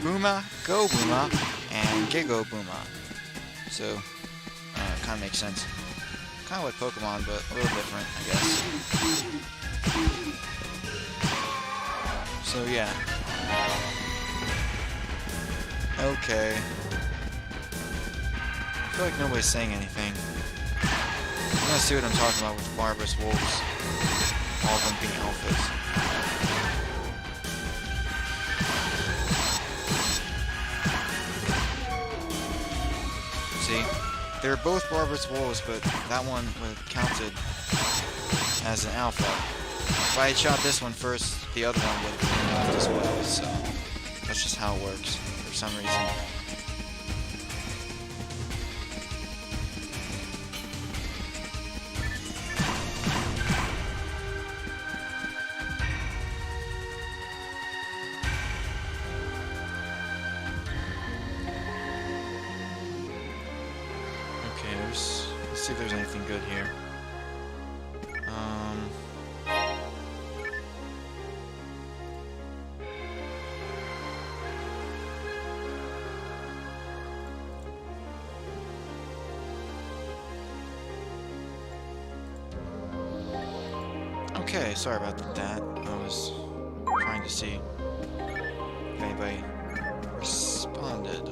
Booma, Go Booma, and Giggle Booma. So, it kind of makes sense. Kind of like Pokemon, but a little different, I guess. So, yeah. Okay. I feel like nobody's saying anything. I'm gonna see what I'm talking about with barbarous wolves. All of them being alphas. See? They're both barbarous wolves, but that one was counted as an alpha. If I had shot this one first, the other one would have been left as well, so that's just how it works, for some reason. Let's see if there's anything good here. Okay, sorry about that. I was trying to see if anybody responded.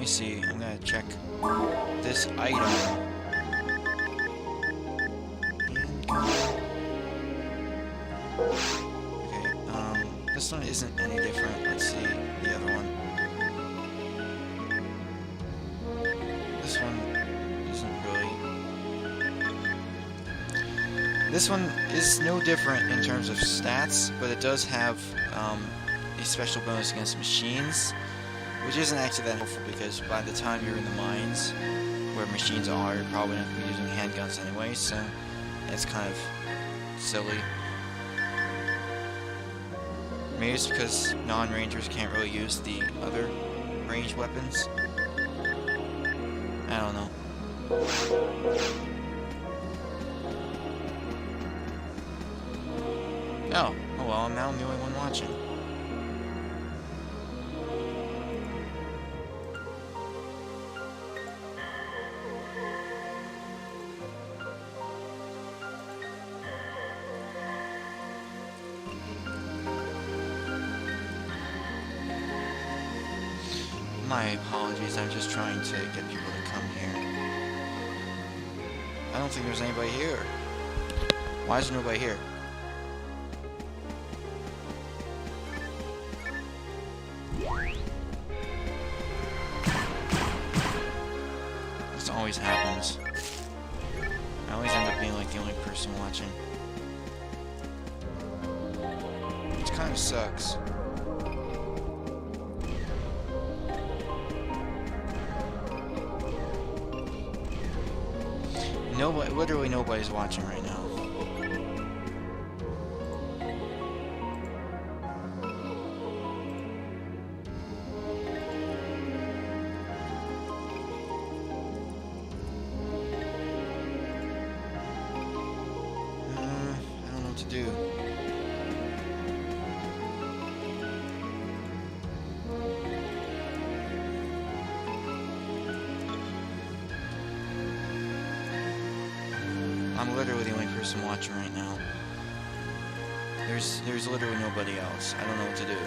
See, I'm gonna check this item. Okay, this one isn't any different. Let's see the other one. This one isn't really. This one is no different in terms of stats, but it does have a special bonus against machines. Which isn't actually that helpful because by the time you're in the mines, where machines are, you're probably not going to be using handguns anyway, so it's kind of silly. Maybe it's because non-rangers can't really use the other ranged weapons. I don't know. Oh well, now I'm the only one watching. My apologies, I'm just trying to get people to come here. I don't think there's anybody here. Why is there nobody here? This always happens. I always end up being like the only person watching. Which kind of sucks. Nobody, literally nobody's watching right now. I don't know what to do. I'm literally the only person watching right now. There's literally nobody else. I don't know what to do.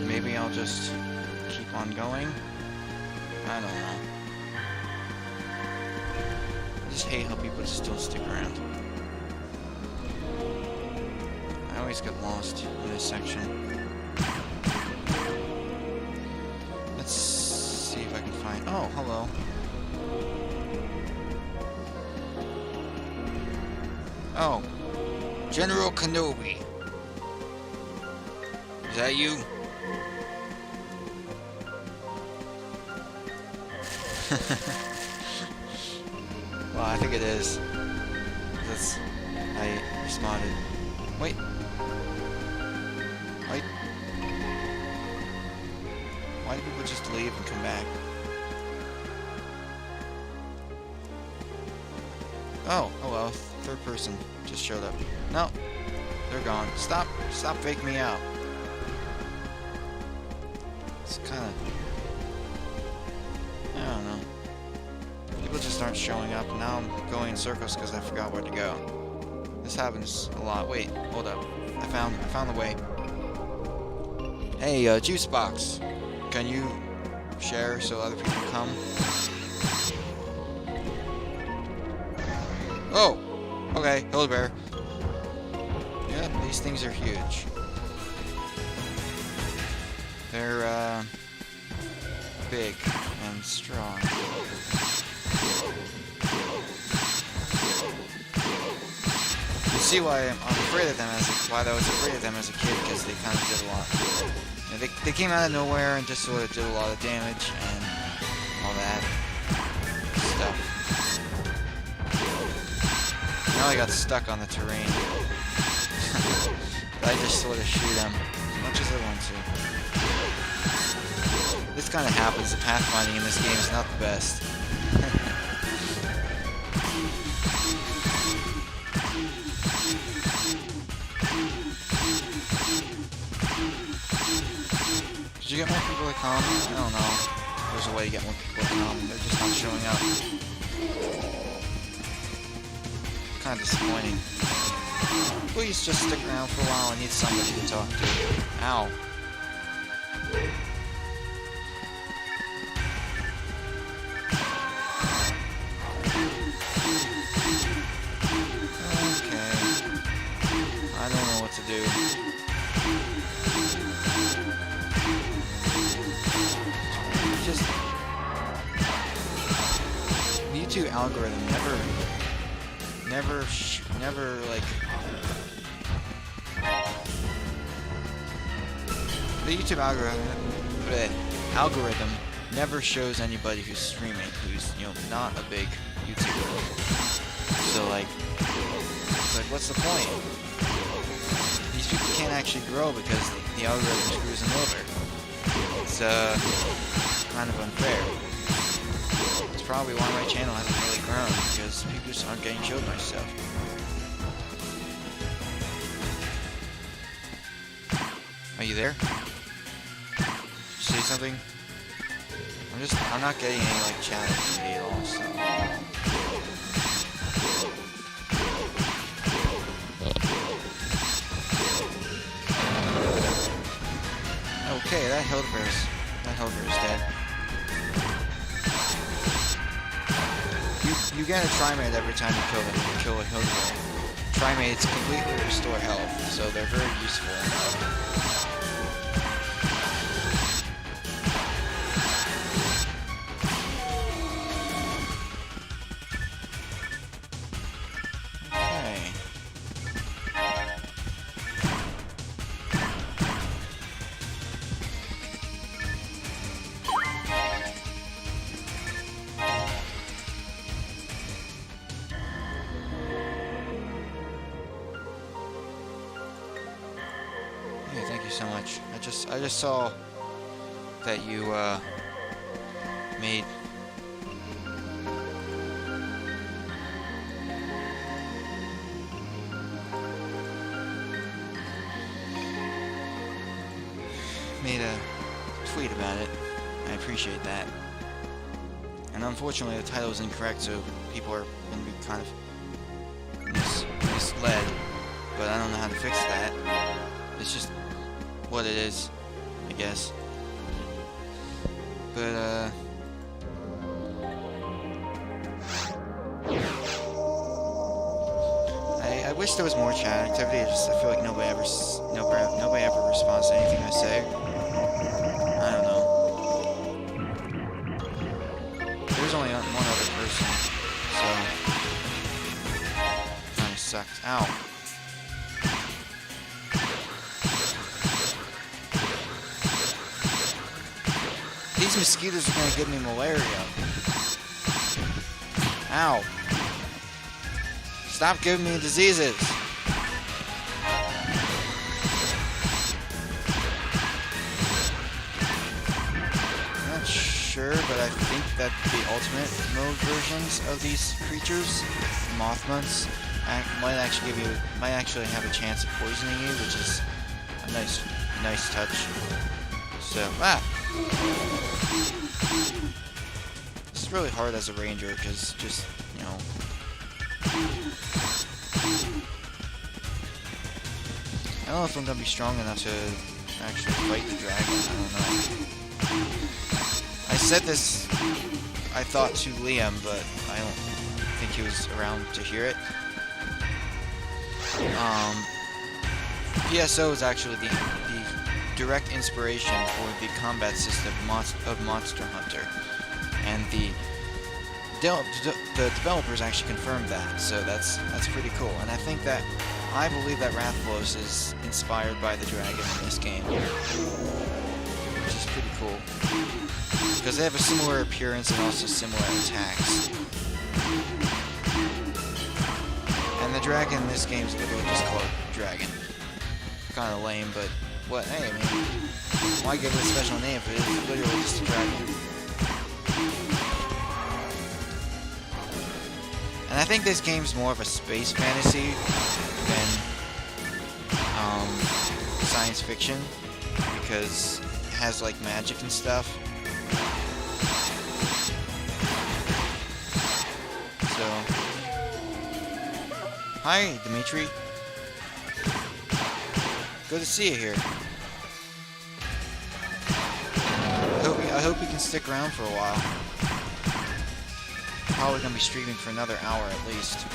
Maybe I'll just keep on going? I don't know. I just hate how people just don't stick around. I always get lost in this section. Let's see if I can find... Oh, Oh, hello. Oh, General Kenobi. Is that you? Well, I think it is. That's... I responded. Wait. Wait. Why do people just leave and come back? Oh, well, third person just showed up. No, they're gone. Stop faking me out. It's kind of... I don't know. People just aren't showing up, and now I'm going in circles because I forgot where to go. This happens a lot. Wait, hold up. I found the way. Hey, Juice Box. Can you share so other people come? Oh! Okay, hello bear. Yeah, these things are huge. They're, big and strong. You see why I'm afraid of them why I was afraid of them as a kid, because they kind of did a lot. You know, they came out of nowhere and just sort of did a lot of damage and all that stuff. Now I got stuck on the terrain. I just sort of shoot them as much as I want to. This kind of happens. The pathfinding in this game is not the best. Did you get more people to come? I don't know. There's a way to get more people to come. They're just not showing up. Kind of disappointing. Please just stick around for a while. I need somebody to talk to. Ow. Okay. I don't know what to do. Just... the YouTube algorithm never, like... The YouTube algorithm never shows anybody who's streaming, who's, you know, not a big YouTuber. So, like, it's like, what's the point? These people can't actually grow because the algorithm screws them over. It's, kind of unfair. It's probably why my channel hasn't really grown, because people just aren't getting showed my stuff. Are you there? Say something? I'm not getting any, like, chat at all, so... Okay, that Hellbear's dead. You get a Trimate every time you kill a Hellbear. Trimates completely restore health, so they're very useful. So much. I just saw that you made a tweet about it. I appreciate that. And unfortunately the title is incorrect, so people are going to be kind of misled. But I don't know how to fix that. It's just what it is, I guess. But, I wish there was more chat activity. I feel like nobody ever responds to anything I say. I don't know. sucks. Ow. These mosquitoes are gonna give me malaria. Ow. Stop giving me diseases. I'm not sure, but I think that the ultimate mode versions of these creatures, Mothmonths, might actually have a chance of poisoning you, which is a nice touch. So, This is really hard as a ranger, because just, you know... I don't know if I'm going to be strong enough to actually fight the dragon, I don't know. I said this, I thought, to Liam, but I don't think he was around to hear it. PSO is actually the direct inspiration for the combat system of Monster Hunter, and the developers actually confirmed that, so that's pretty cool. And I believe that Rathalos is inspired by the dragon in this game, which is pretty cool, because they have a similar appearance and also similar attacks. And the dragon in this game is literally just called Dragon. Kind of lame, but what? Hey, I mean, why give it a special name if it is literally just a dragon? And I think this game's more of a space fantasy than science fiction, because it has like magic and stuff. So, hi, Dimitri. Good to see you here. I hope you can stick around for a while. Probably gonna be streaming for another hour at least.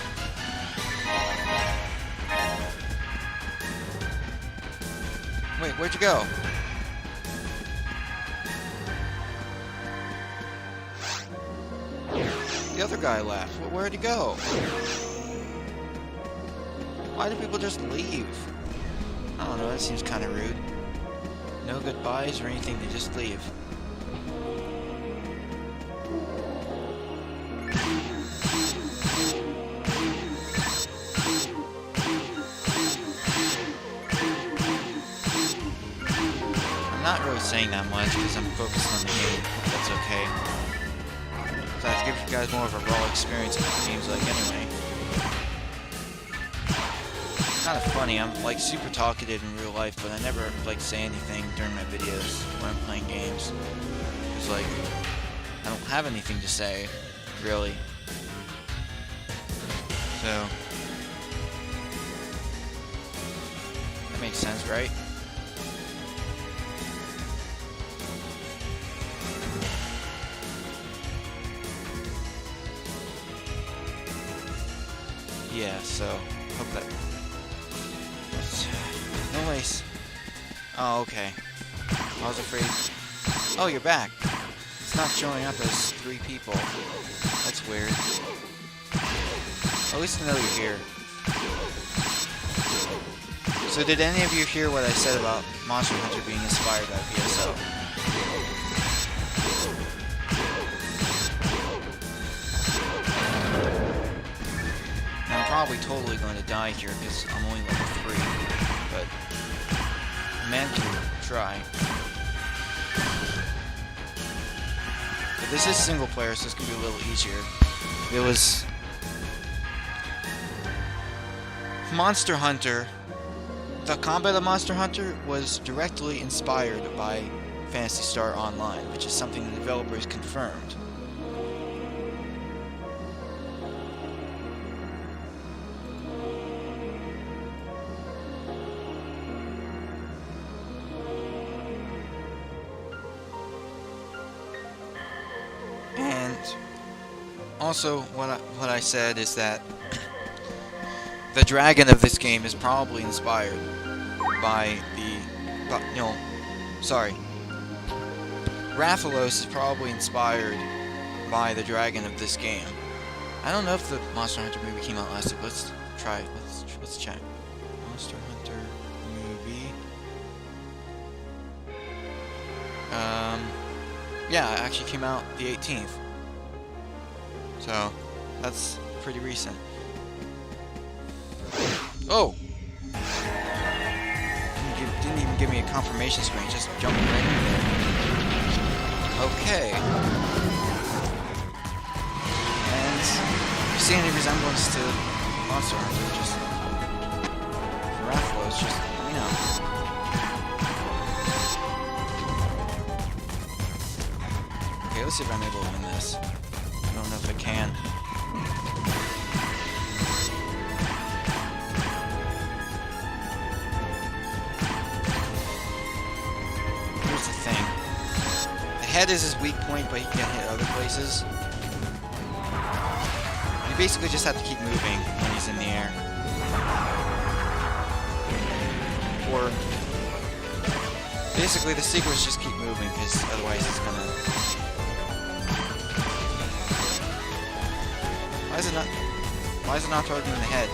Wait, where'd you go? The other guy left. Where'd he go? Why do people just leave? I don't know, that seems kind of rude. No goodbyes or anything, they just leave. I'm not really saying that much because I'm focused on the game. That's okay. So I have to give you guys more of a raw experience of what the game's like anyway. Kind of funny, I'm like super talkative in real life, but I never like say anything during my videos when I'm playing games. It's like, I don't have anything to say, really. So, that makes sense, right? Yeah, so, hope that... Noise. Oh, okay. I was afraid... Oh, you're back. It's not showing up as 3 people. That's weird. At least I know you're here. So did any of you hear what I said about Monster Hunter being inspired by PSO? Now, I'm probably totally going to die here because I'm only level 3, but a man can try. But this is single player, so this can be a little easier. It was Monster Hunter. The combat of Monster Hunter was directly inspired by Phantasy Star Online, which is something the developers confirmed. And also, what I said is that the dragon of this game is probably inspired by Rathalos is probably inspired by the dragon of this game. I don't know if the Monster Hunter movie came out last year, but try it. Let's check. Monster Hunter movie. Yeah, it actually came out the 18th. So, that's pretty recent. Oh! Didn't even give me a confirmation screen, just jumped right in there. Okay. And if you see any resemblance to Monster Hunter, just Rafflos, just let me know. Okay, let's see if I'm able to win this. I don't know if I can. Here's the thing. The head is his weak point, but he can hit other places. You basically just have to keep moving when he's in the air. Or basically the secret is just keep moving, because otherwise he's gonna... Why is it not targeting the head?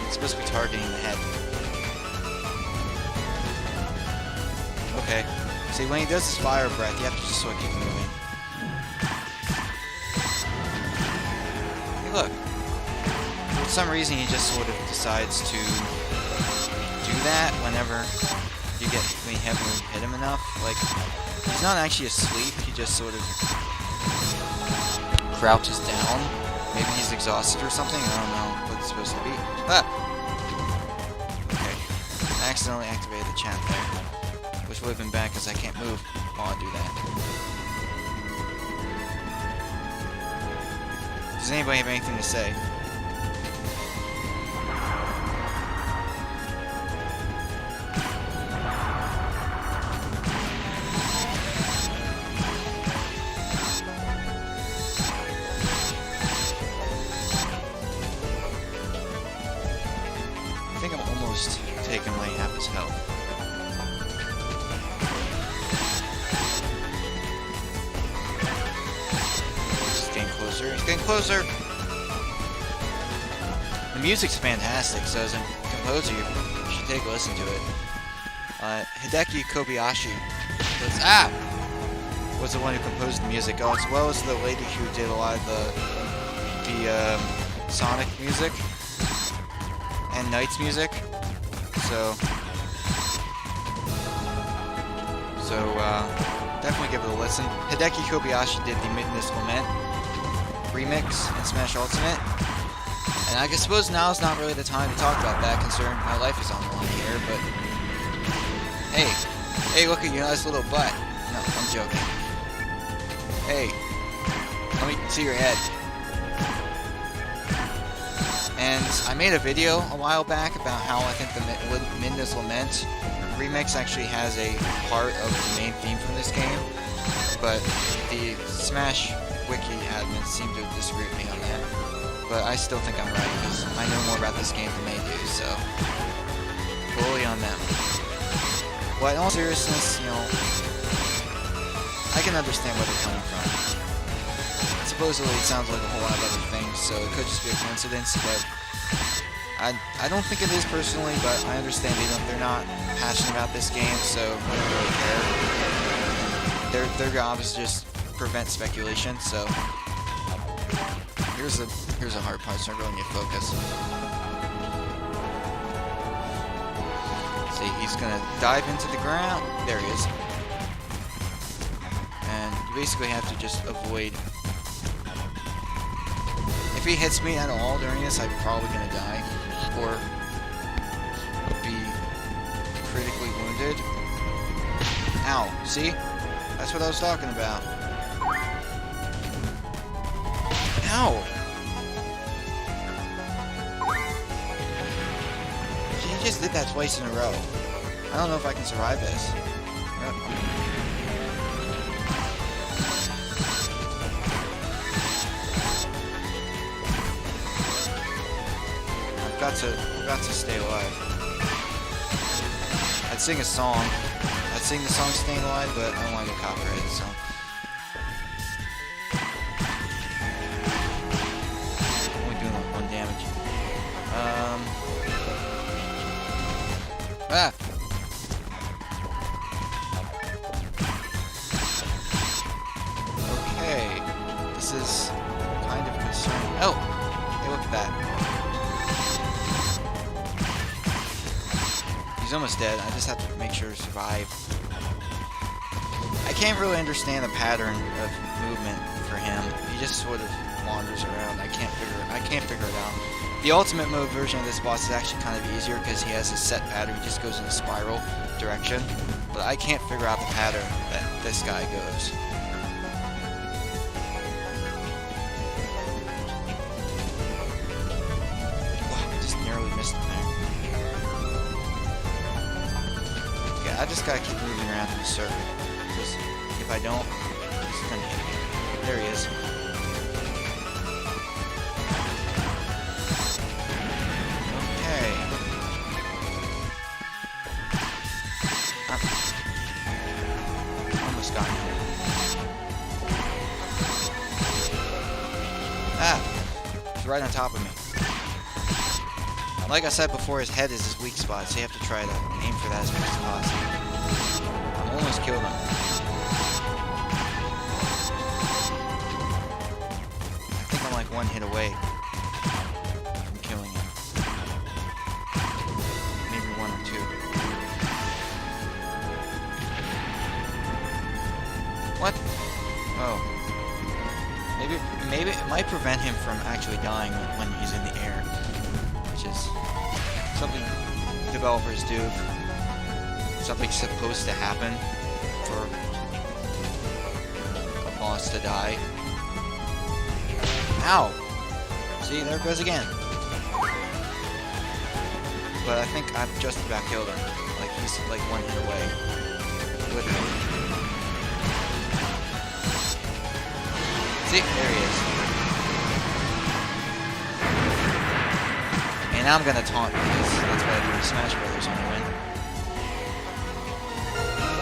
It's supposed to be targeting the head. Okay. See, when he does his fire breath, you have to just sort of keep moving. Hey, look. For some reason, he just sort of decides to do that whenever you hit him enough. Like, he's not actually asleep, he just sort of crouches down. Maybe he's exhausted or something, I don't know what it's supposed to be. Ah! Okay. I accidentally activated the chat there. Which would have been bad because I can't move while I do that. Does anybody have anything to say? I think I'm almost taking away half his health. He's getting closer. The music's fantastic, so as a composer, you should take a listen to it. Hideki Kobayashi was the one who composed the music, as well as the lady who did a lot of the Sonic music and Knight's music. So definitely give it a listen. Hideki Kobayashi did the Midness Lament remix in Smash Ultimate, and I suppose now is not really the time to talk about that, considering my life is on the line here. But hey, look at your nice little butt. No, I'm joking. Hey, let me see your head. And I made a video a while back about how I think the Midness Lament remix actually has a part of the main theme from this game, but the Smash Wiki admins seem to disagree with me on that. But I still think I'm right, because I know more about this game than they do, so fully on them. But in all seriousness, you know, I can understand where they're coming from. Supposedly it sounds like a whole lot of other things, so it could just be a coincidence, but I don't think it is personally, but I understand they're not passionate about this game, so I don't really care. Their job is just prevent speculation, so here's a hard part, so I really need to focus. See, he's gonna dive into the ground. There he is. And you basically have to just avoid. If he hits me at all during this, I'm probably gonna die or be critically wounded. Ow, see? That's what I was talking about. Ow! He just did that twice in a row. I don't know if I can survive this. I've got to stay alive. I'd sing a song. I'd sing the song Staying Alive, but I don't want to get copyrighted, so. Only doing 1 damage. Ah! Okay. This is kind of concerning. Oh! Hey, look at that. He's almost dead. I just have to make sure to survive. I can't really understand the pattern of movement for him. He just sort of wanders around. I can't figure it out. The ultimate mode version of this boss is actually kind of easier because he has a set pattern. He just goes in a spiral direction. But I can't figure out the pattern that this guy goes. Wow, I just narrowly missed him there. Okay, I just gotta keep moving around in a circle. Because if I don't, he's gonna hit me. There he is. Almost got him. Ah! He's right on top of me. Like I said before, his head is his weak spot, so you have to try to aim for that as much as possible. I almost killed him. I think I'm like one hit away from killing him. Maybe one or two. What? Oh. Maybe it might prevent him from actually dying when he's in the air, which is something developers do. Something's supposed to happen for a boss to die. Ow! See, there it goes again. But I think I've just about killed him. Like, he's like one hit away. Literally. See, there he is. And I'm gonna taunt because that's what I do in Smash Brothers when I win.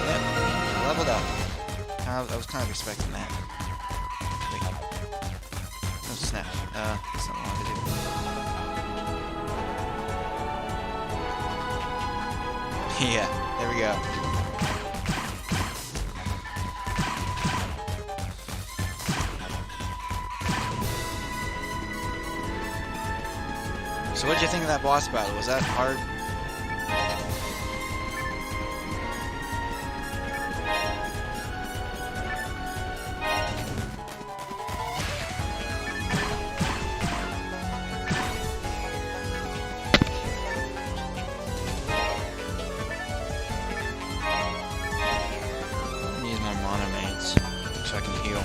Yep, leveled up. I was kind of expecting that. Wait. Oh snap. That's not what I wanted to do. Yeah, there we go. So what did you think of that boss battle? Was that hard? I need more mana mains so I can heal.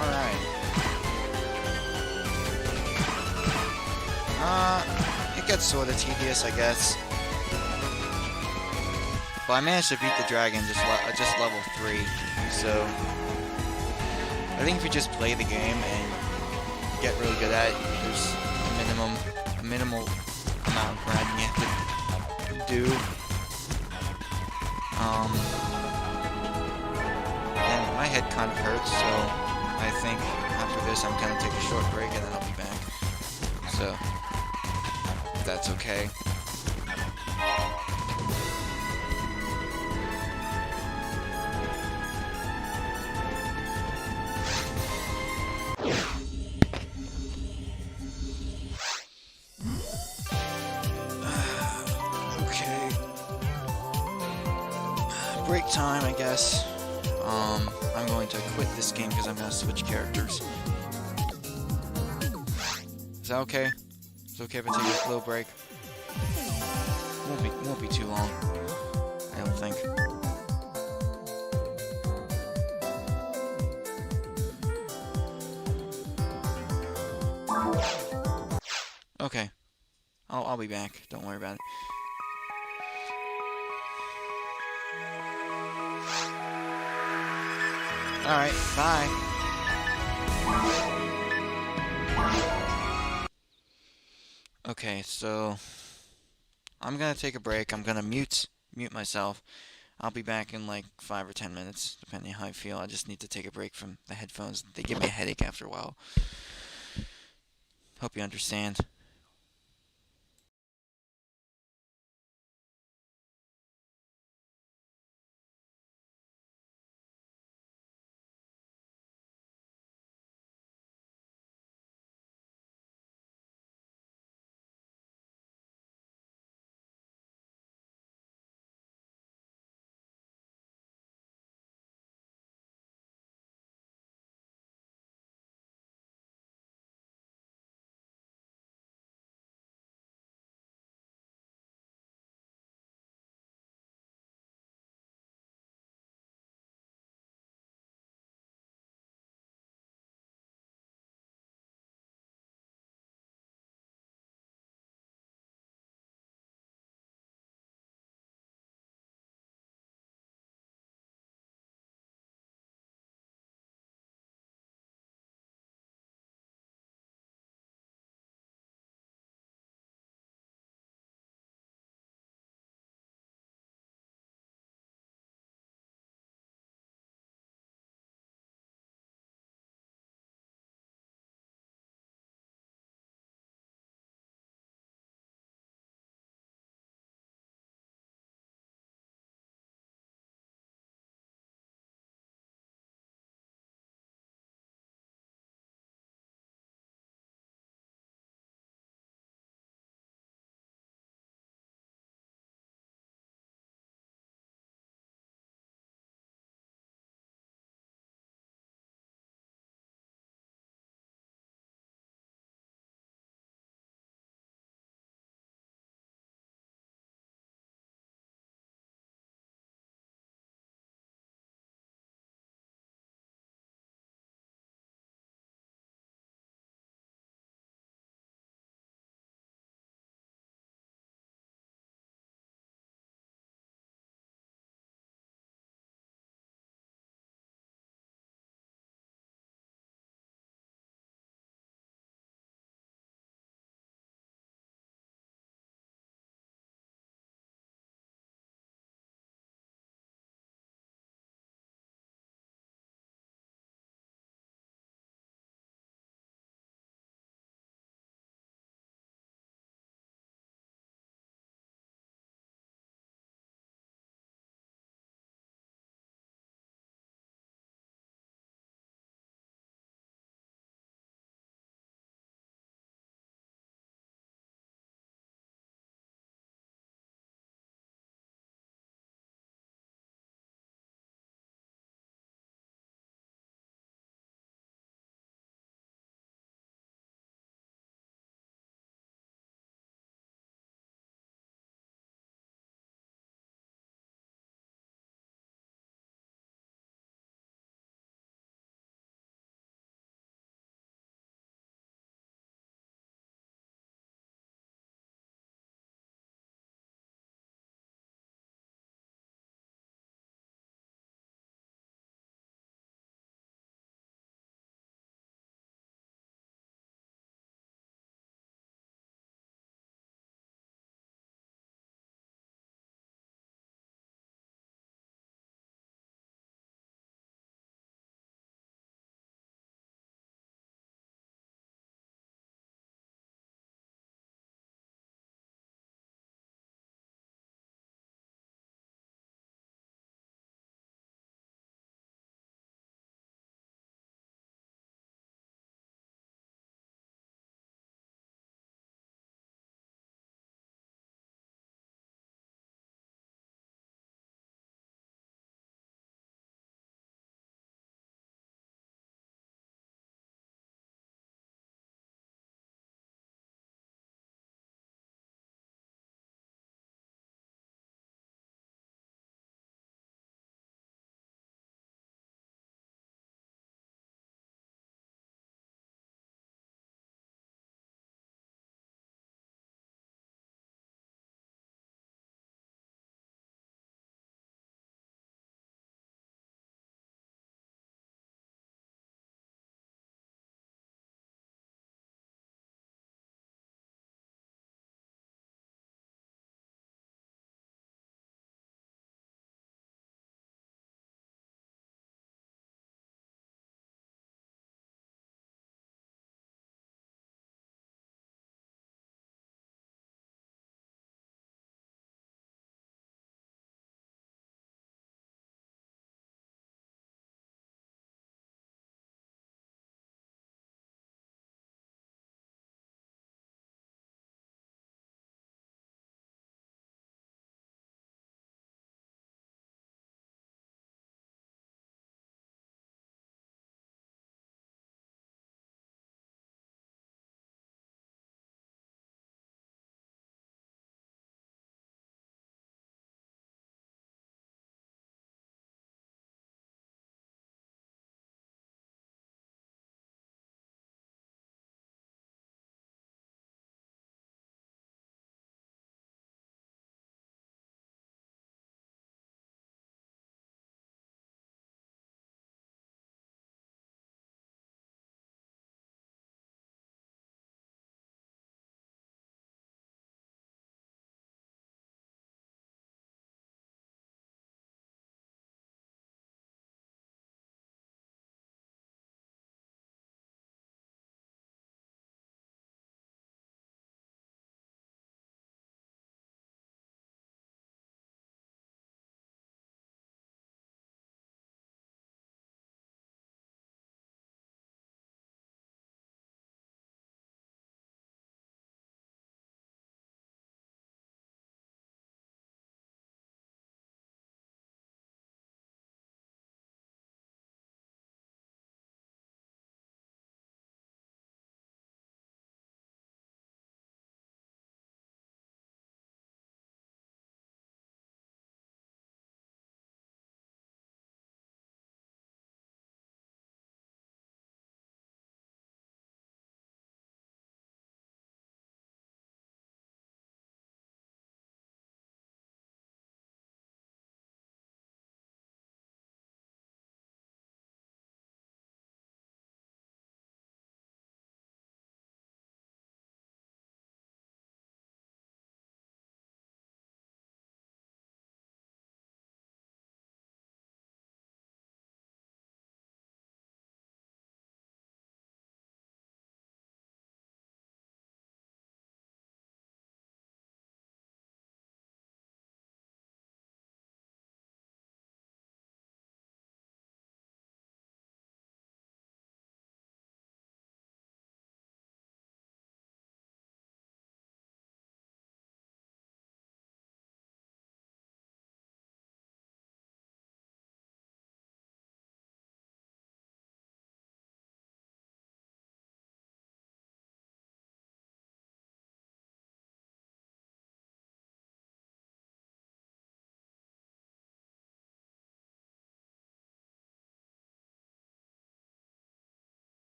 Alright. It gets sort of tedious, I guess. But I managed to beat the dragon just level 3, so I think if you just play the game and get really good at it, there's a minimal amount of grinding you have to do. And my head kind of hurts, so I think after this I'm gonna take a short break and then I'll be back. So, if that's okay. Okay. Break time, I guess. I'm going to quit this game because I'm going to switch characters. Is that okay? Is it okay if I take a little break? Won't be too long, I don't think. Okay. I'll be back. Don't worry about it. Alright, bye. Okay, so I'm gonna take a break. I'm gonna mute myself. I'll be back in like 5 or 10 minutes, depending on how I feel. I just need to take a break from the headphones. They give me a headache after a while. Hope you understand.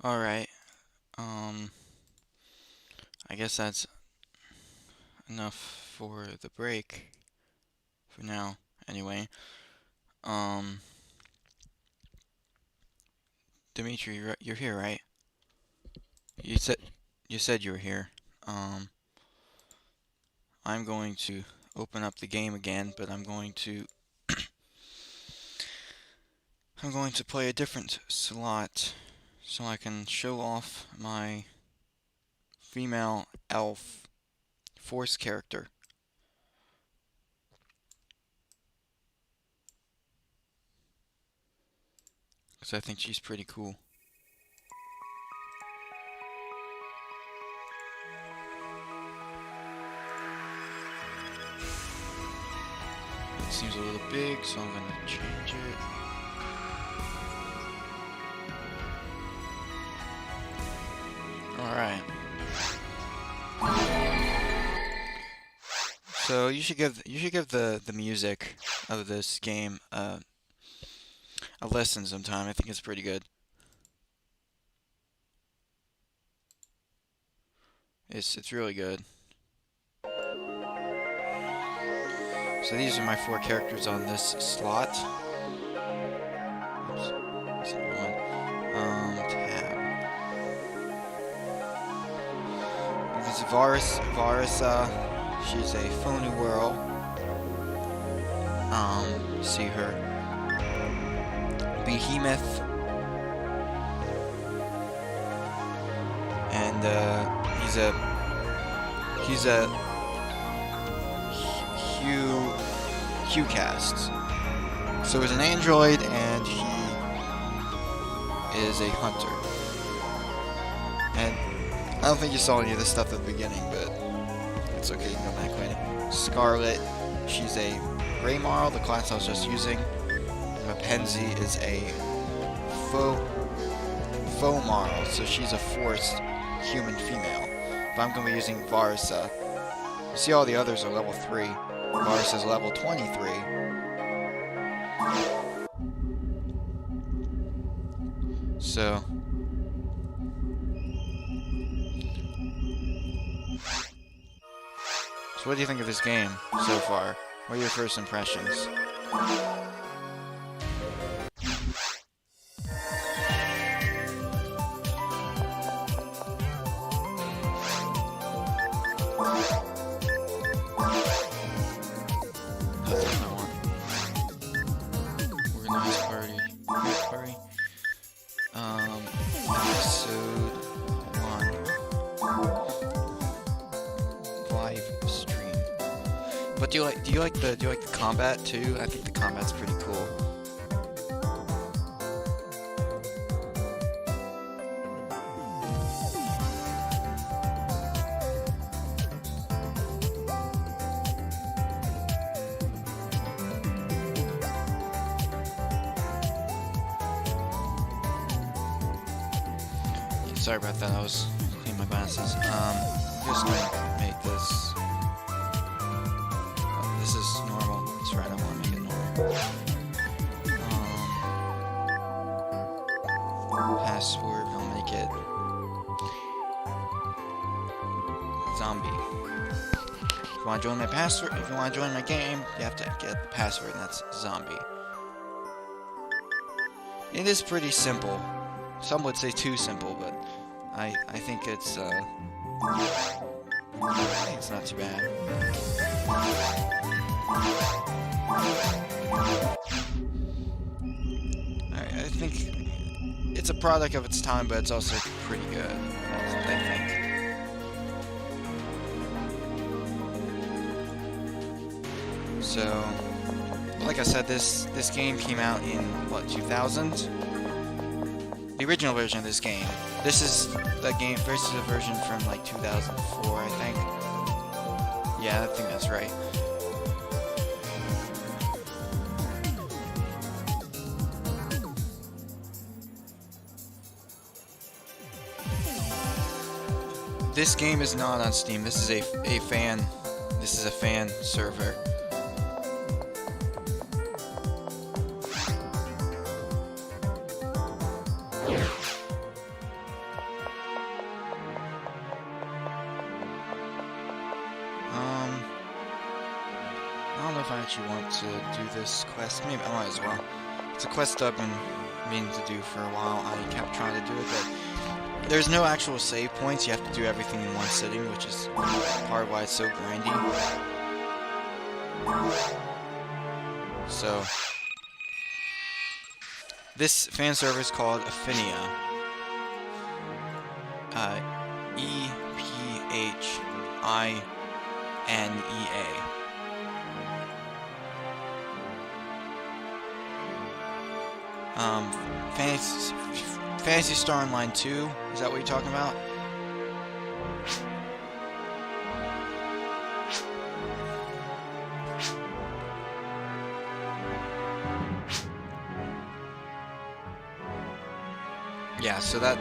Alright, um, I guess that's enough for the break for now, anyway. Um, Dimitri, you're here, right? You said you said you were here. Um, I'm going to open up the game again, but I'm going to play a different slot so I can show off my female elf force character. Because I think she's pretty cool. It seems a little big, so I'm going to change it. Alright. So you should give the music of this game a listen sometime. I think it's pretty good. It's really good. So these are my 4 characters on this slot. Oops. That's not one. Tab. This is Varisa. She's a phony whirl. See her. Behemoth. And he's a Q cast. So he's an android and he is a hunter. And I don't think you saw any of this stuff at the beginning, but it's okay, you can go back later. Scarlet, she's a gray marl, the class I was just using. Phantasy is a faux marl, so she's a forced human female. But I'm going to be using Varisa. You see all the others are level 3. Varisa's level 23. So what do you think of this game so far? What are your first impressions? Episode 1 live stream. But do you like the combat too? I think the combat's pretty cool. Sorry about that, I was cleaning my glasses. I'm just gonna make this. Oh, this is normal. That's right, I want to make it normal. Password, I'll make it zombie. If you want to join my password, if you want to join my game, you have to get the password, and that's zombie. It is pretty simple. Some would say too simple, but I think it's not too bad. I think it's a product of its time, but it's also pretty good, I think. So, like I said, this game came out in what, 2000? The original version of this game. This is the game versus the version from like 2004, I think. Yeah, I think that's right. This game is not on Steam. This is a fan. This is a fan server. I don't know if I actually want to do this quest. Maybe I might as well. It's a quest I've been meaning to do for a while. I kept trying to do it, but there's no actual save points. You have to do everything in one sitting, which is part of why it's so grindy. So, this fan server is called Aphinia. E-P-H-I-N-E-A. Phantasy Star Online 2, is that what you're talking about? Yeah, so that...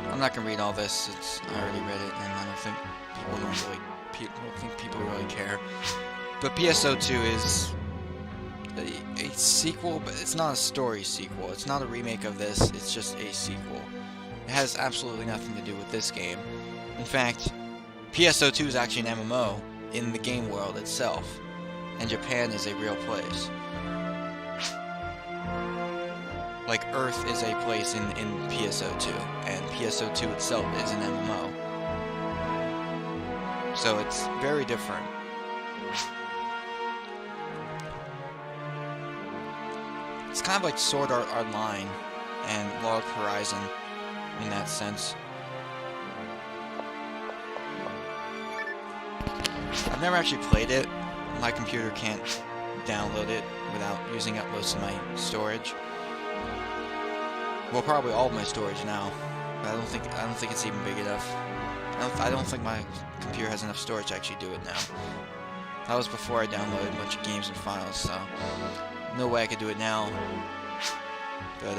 I'm not gonna read all this, I already read it, and I don't think people really care. But PSO2 is a sequel, but it's not a story sequel. It's not a remake of this, it's just a sequel. It has absolutely nothing to do with this game. In fact, PSO2 is actually an MMO in the game world itself, and Japan is a real place. Like Earth is a place in PSO2, and PSO2 itself is an MMO. So it's very different. It's kind of like Sword Art Online and Log Horizon in that sense. I've never actually played it. My computer can't download it without using up most of my storage. Well, probably all of my storage now, but I don't think it's even big enough. I don't think my computer has enough storage to actually do it now. That was before I downloaded a bunch of games and files, so no way I could do it now. But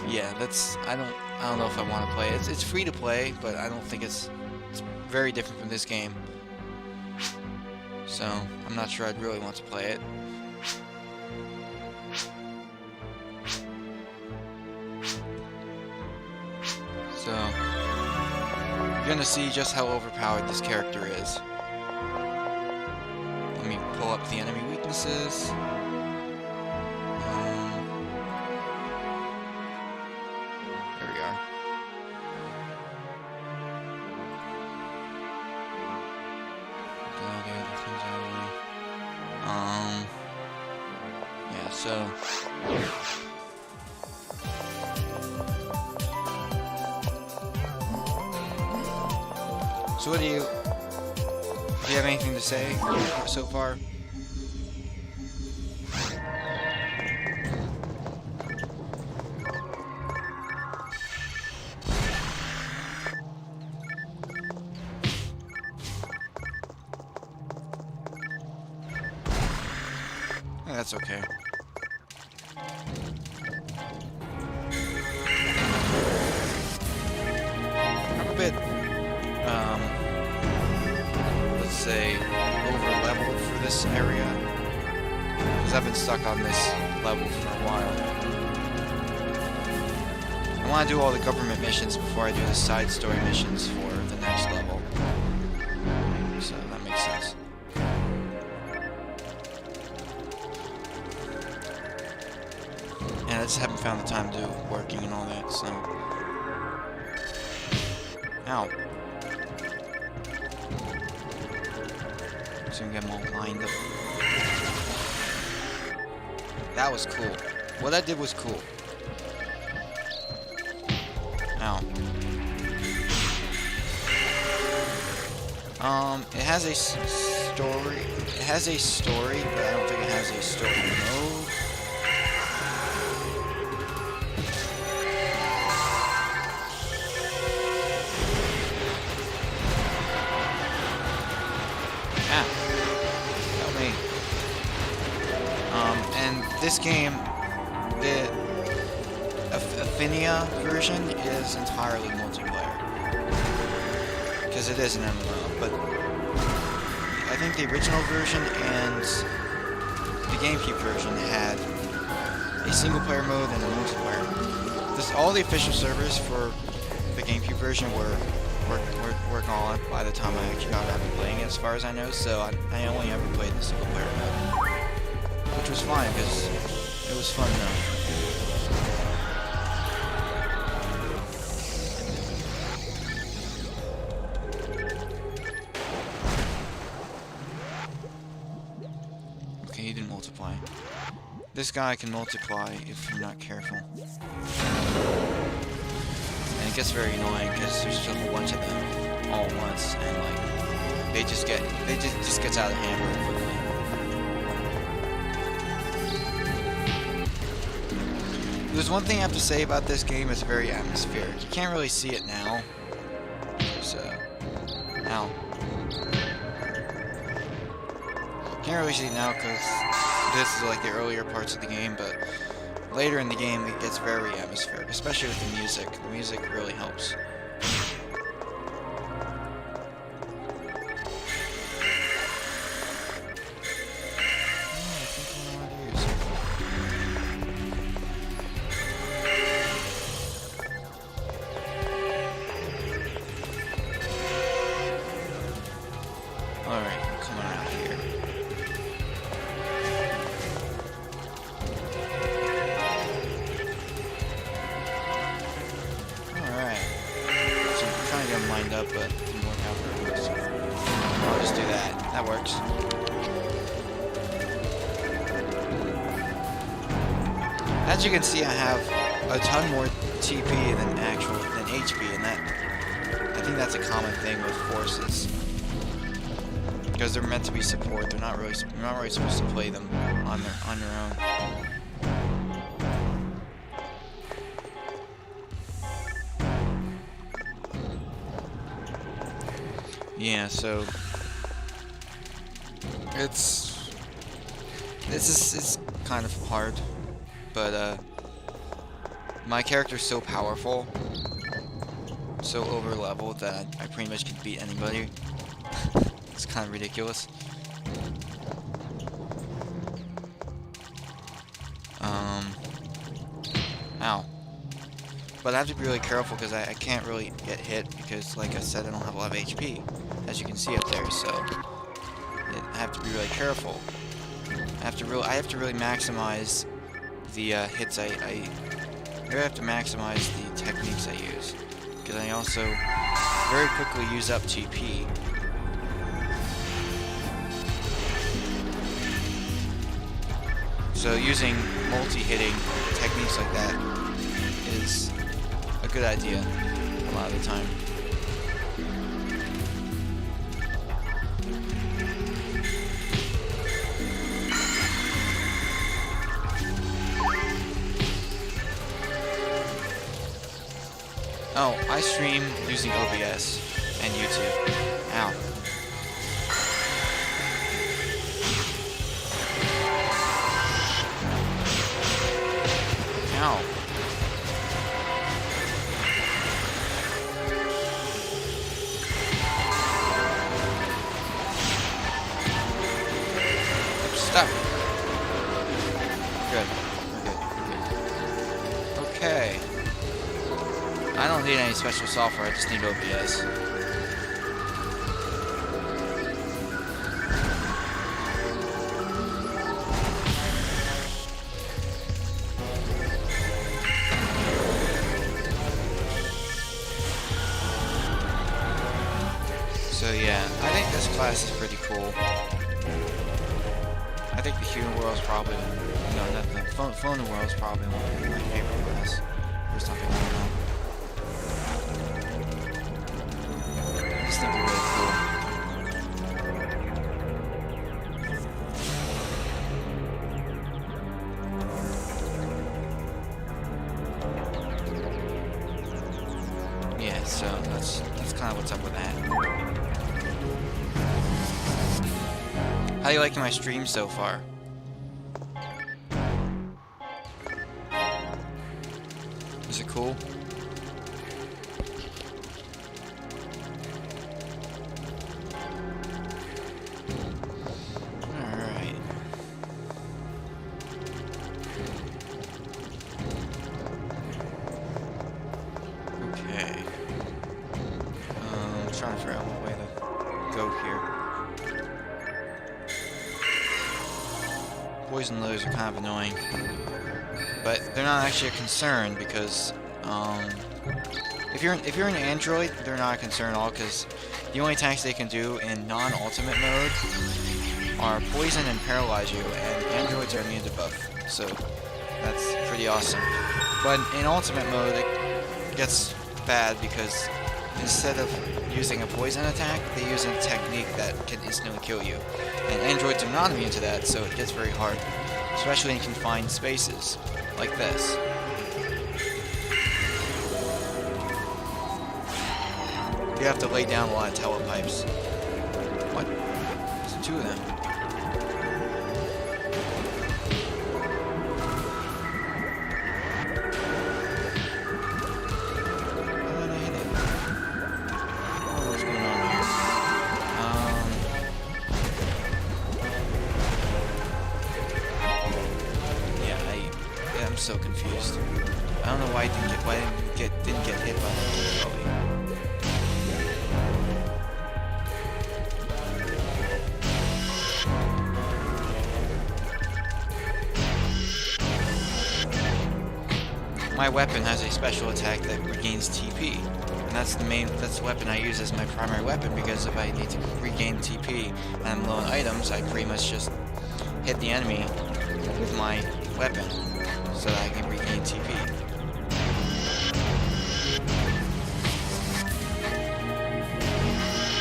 yeah, I don't know if I want to play it. It's free to play, but I don't think it's very different from this game. So I'm not sure I'd really want to play it. So, you're gonna see just how overpowered this character is. Let me pull up the enemy weaknesses. There we are. Yeah, so... So what do you have anything to say so far? That's okay. I'm a bit let's say, over-leveled for this area, because I've been stuck on this level for a while. I want to do all the government missions before I do the side story missions for the next level. So that makes sense. And I just haven't found the time to do working and all that, so... Ow. So we can get them all lined up. That was cool. What I did was cool. Ow. It has a story. It has a story, but I don't think it has a story mode. This game, the Aphinia version is entirely multiplayer, because it is an MMO, but I think the original version and the GameCube version had a single player mode and a multiplayer. All the official servers for the GameCube version were we're gone by the time I actually got around to playing it, as far as I know. So I only ever played the single player mode, which was fine because it was fun enough. Okay, he didn't multiply. This guy can multiply if you're not careful. And it gets very annoying because there's just a whole bunch of them all at once, and like they just gets out of hand really quickly. There's one thing I have to say about this game, it's very atmospheric. You can't really see it now. So ow. Can't really see it now because this is like the earlier parts of the game, but later in the game it gets very atmospheric, especially with the music. The music really helps. Alright, I'm coming out here. Lined up, but it didn't work out very well, so I'll just do that. That works. As you can see, I have a ton more TP than HP, and that I think that's a common thing with forces because they're meant to be support. You're not really supposed to play them on your own. Yeah, so it's kind of hard, but my character's so powerful, so over leveled that I pretty much can beat anybody. It's kind of ridiculous. Ow. But I have to be really careful because I can't really get hit because, like I said, I don't have a lot of HP, as you can see up there. So I have to be really careful. I have to really maximize the hits I really have to maximize the techniques I use because I also very quickly use up TP. So using multi-hitting techniques like that is a good idea a lot of the time. Oh, I stream using OBS and YouTube. Ow. Ow. Stop. Good. We're good. Okay. I don't need any special software, I just need OBS. So yeah, I think this class is pretty cool. I think the human world is probably, no, not the phone world is probably one of my favorite class. Or something, I don't know. I just think they're really cool. Yeah, so that's kind of what's up with that. How you liking my stream so far? Is it cool? Alright. Okay. trying to figure out what way to go here. Poison lilies are kind of annoying, but they're not actually a concern because if you're an android, they're not a concern at all because the only attacks they can do in non-ultimate mode are poison and paralyze you, and androids are immune to both, so that's pretty awesome. But in ultimate mode, it gets bad because instead of using a poison attack, they use a technique that can instantly kill you. And androids are not immune to that, so it gets very hard, especially in confined spaces like this. You have to lay down a lot of telepipes. What? There's two of them. I'm so confused. I don't know why I didn't get hit by that bully. My weapon has a special attack that regains TP, and that's the weapon I use as my primary weapon because if I need to regain TP and I'm low on items, I pretty much just hit the enemy with my weapon so that I can regain TP.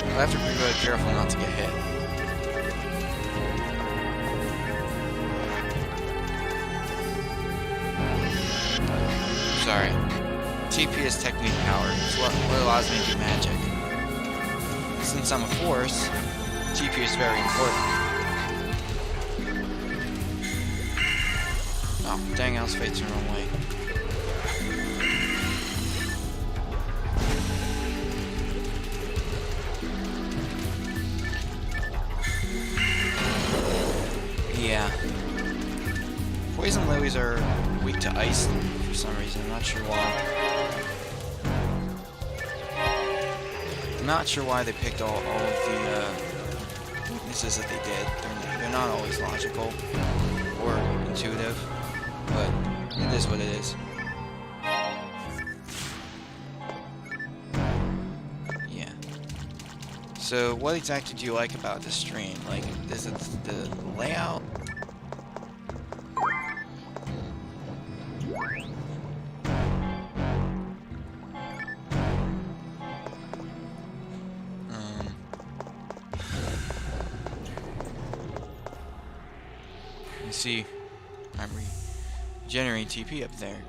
I have to be really careful not to get hit. Sorry. TP is technique power. It's what allows me to do magic. Since I'm a force, TP is very important. Oh, dang, I was facing the wrong way. Yeah. Poison lilies are weak to ice for some reason. I'm not sure why. I'm not sure why they picked all of the weaknesses that they did. They're not always logical or intuitive. But it is what it is. Yeah. So, what exactly do you like about this stream? Like, is it the layout? You see, I'm generating TP up there.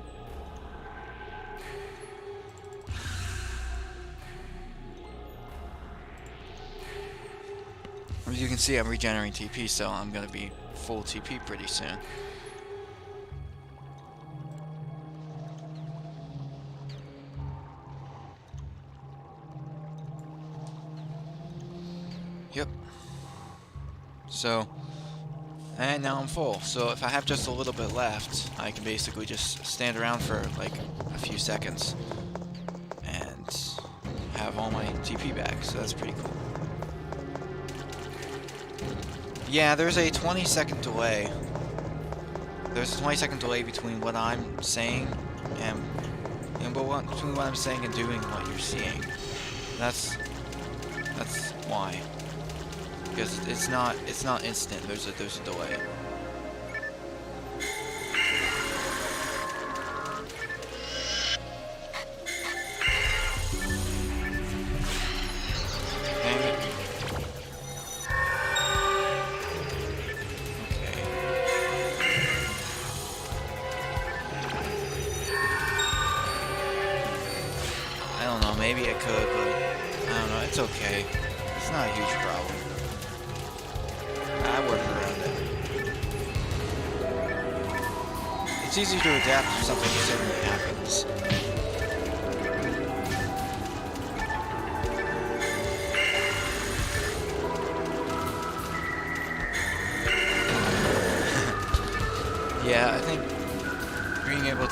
As you can see, I'm regenerating TP, so I'm gonna be full TP pretty soon. Yep. So, and now I'm full, so if I have just a little bit left, I can basically just stand around for like a few seconds and have all my TP back, so that's pretty cool. Yeah, there's a 20-second delay. There's a 20-second delay between what I'm saying and between what I'm saying and doing what you're seeing. That's why. Because it's not instant. There's a delay. Dang it. Okay. I don't know. Maybe I could, but I don't know. It's okay. It's not a huge problem. I work around it. It's easy to adapt if something suddenly happens. Yeah, I think being able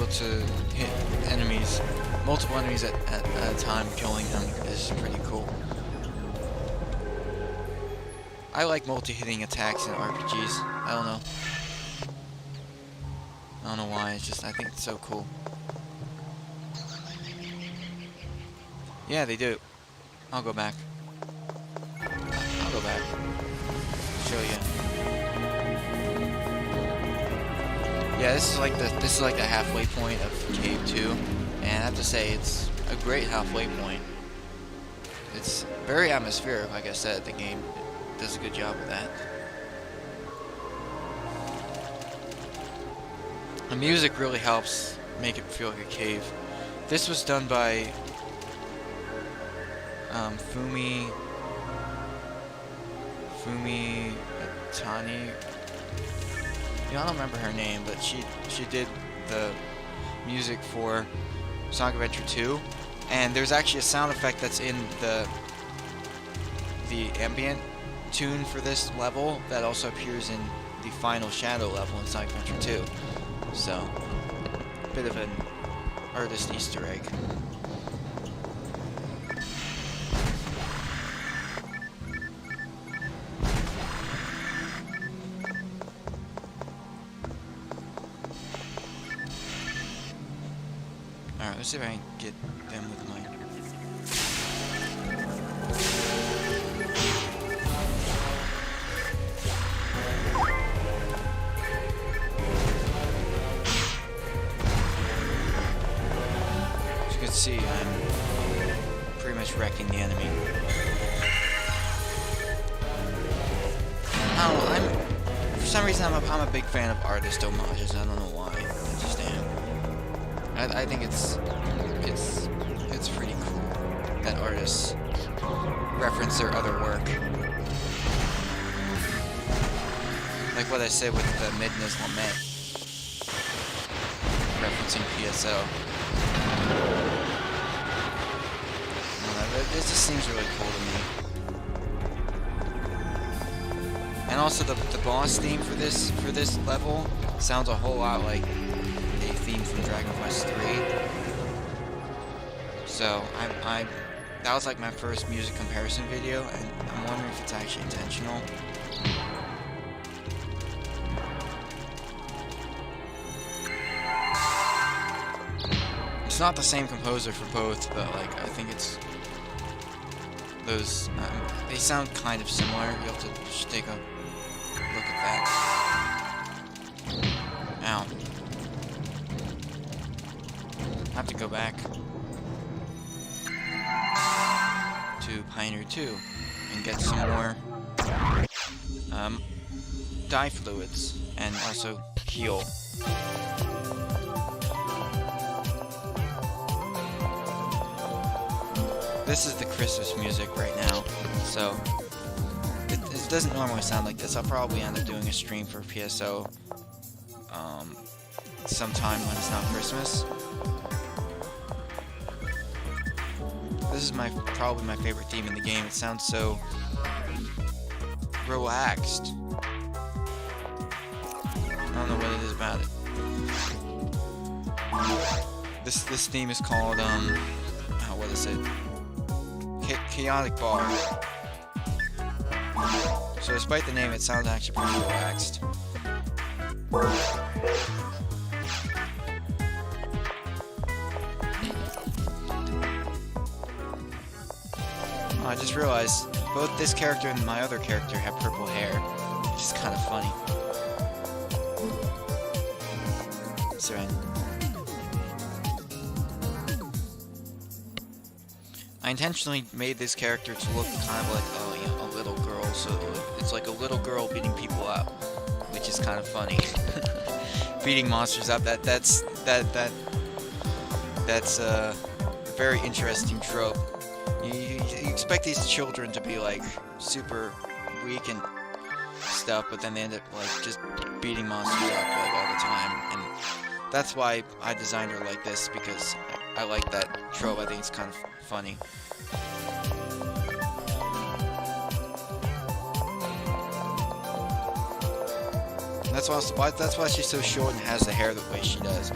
to hit enemies enemies, multiple enemies at a time, killing them is pretty cool. I like multi-hitting attacks in RPGs. I don't know. I don't know why, it's just, I think it's so cool. Yeah, they do. I'll go back. I'll go back. Show you. Yeah, this is like the halfway point of Cave 2, and I have to say it's a great halfway point. It's very atmospheric, like I said. The game does a good job of that. The music really helps make it feel like a cave. This was done by Fumi Atani. I don't remember her name, but she did the music for Sonic Adventure 2, and there's actually a sound effect that's in the ambient tune for this level that also appears in the final shadow level in Sonic Adventure 2. So, a bit of an artist Easter egg. Alright, let's see if I can get them with my... As you can see, I'm pretty much wrecking the enemy. I don't know, for some reason I'm a big fan of artist homages. I don't know why. I just am. I think it's pretty cool that artists reference their other work. Like what I said with the Midna's Lament, referencing PSO. This just seems really cool to me. And also the boss theme for this level sounds a whole lot like a theme from Dragon Quest III. So that was like my first music comparison video, and I'm wondering if it's actually intentional. It's not the same composer for both, but like I think it's those. They sound kind of similar. You have to just take a look at that. Ow. I have to go back to Pioneer 2 and get some more dye fluids and also heal. This is the Christmas music right now, so it doesn't normally sound like this. I'll probably end up doing a stream for PSO sometime when it's not Christmas. This is probably my favorite theme in the game. It sounds so relaxed. I don't know what it is about it. This theme is called what is it? Chaotic Bar. So despite the name, it sounds actually pretty relaxed. I just realized both this character and my other character have purple hair, which is kind of funny. So I intentionally made this character to look kind of like a little girl, so it's like a little girl beating people up, which is kind of funny. Beating monsters up, that's a very interesting trope. You expect these children to be like super weak and stuff, but then they end up like just beating monsters up like all the time, and that's why I designed her like this, because I like that trope. I think it's kind of funny. That's why she's so short and has the hair the way she does.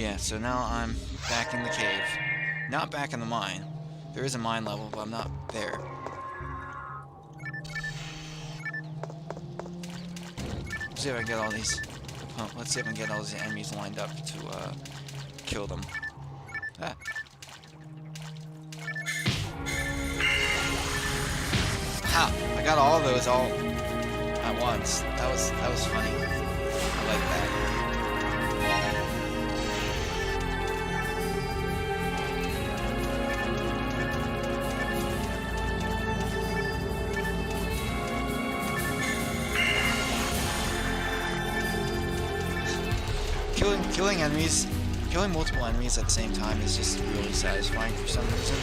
Yeah, so now I'm back in the cave. Not back in the mine. There is a mine level, but I'm not there. Let's see if I can get all these. Let's see if I can get all these enemies lined up to kill them. Ah. Ha! I got all of those all at once. That was funny. I like that. Killing multiple enemies at the same time is just really satisfying for some reason.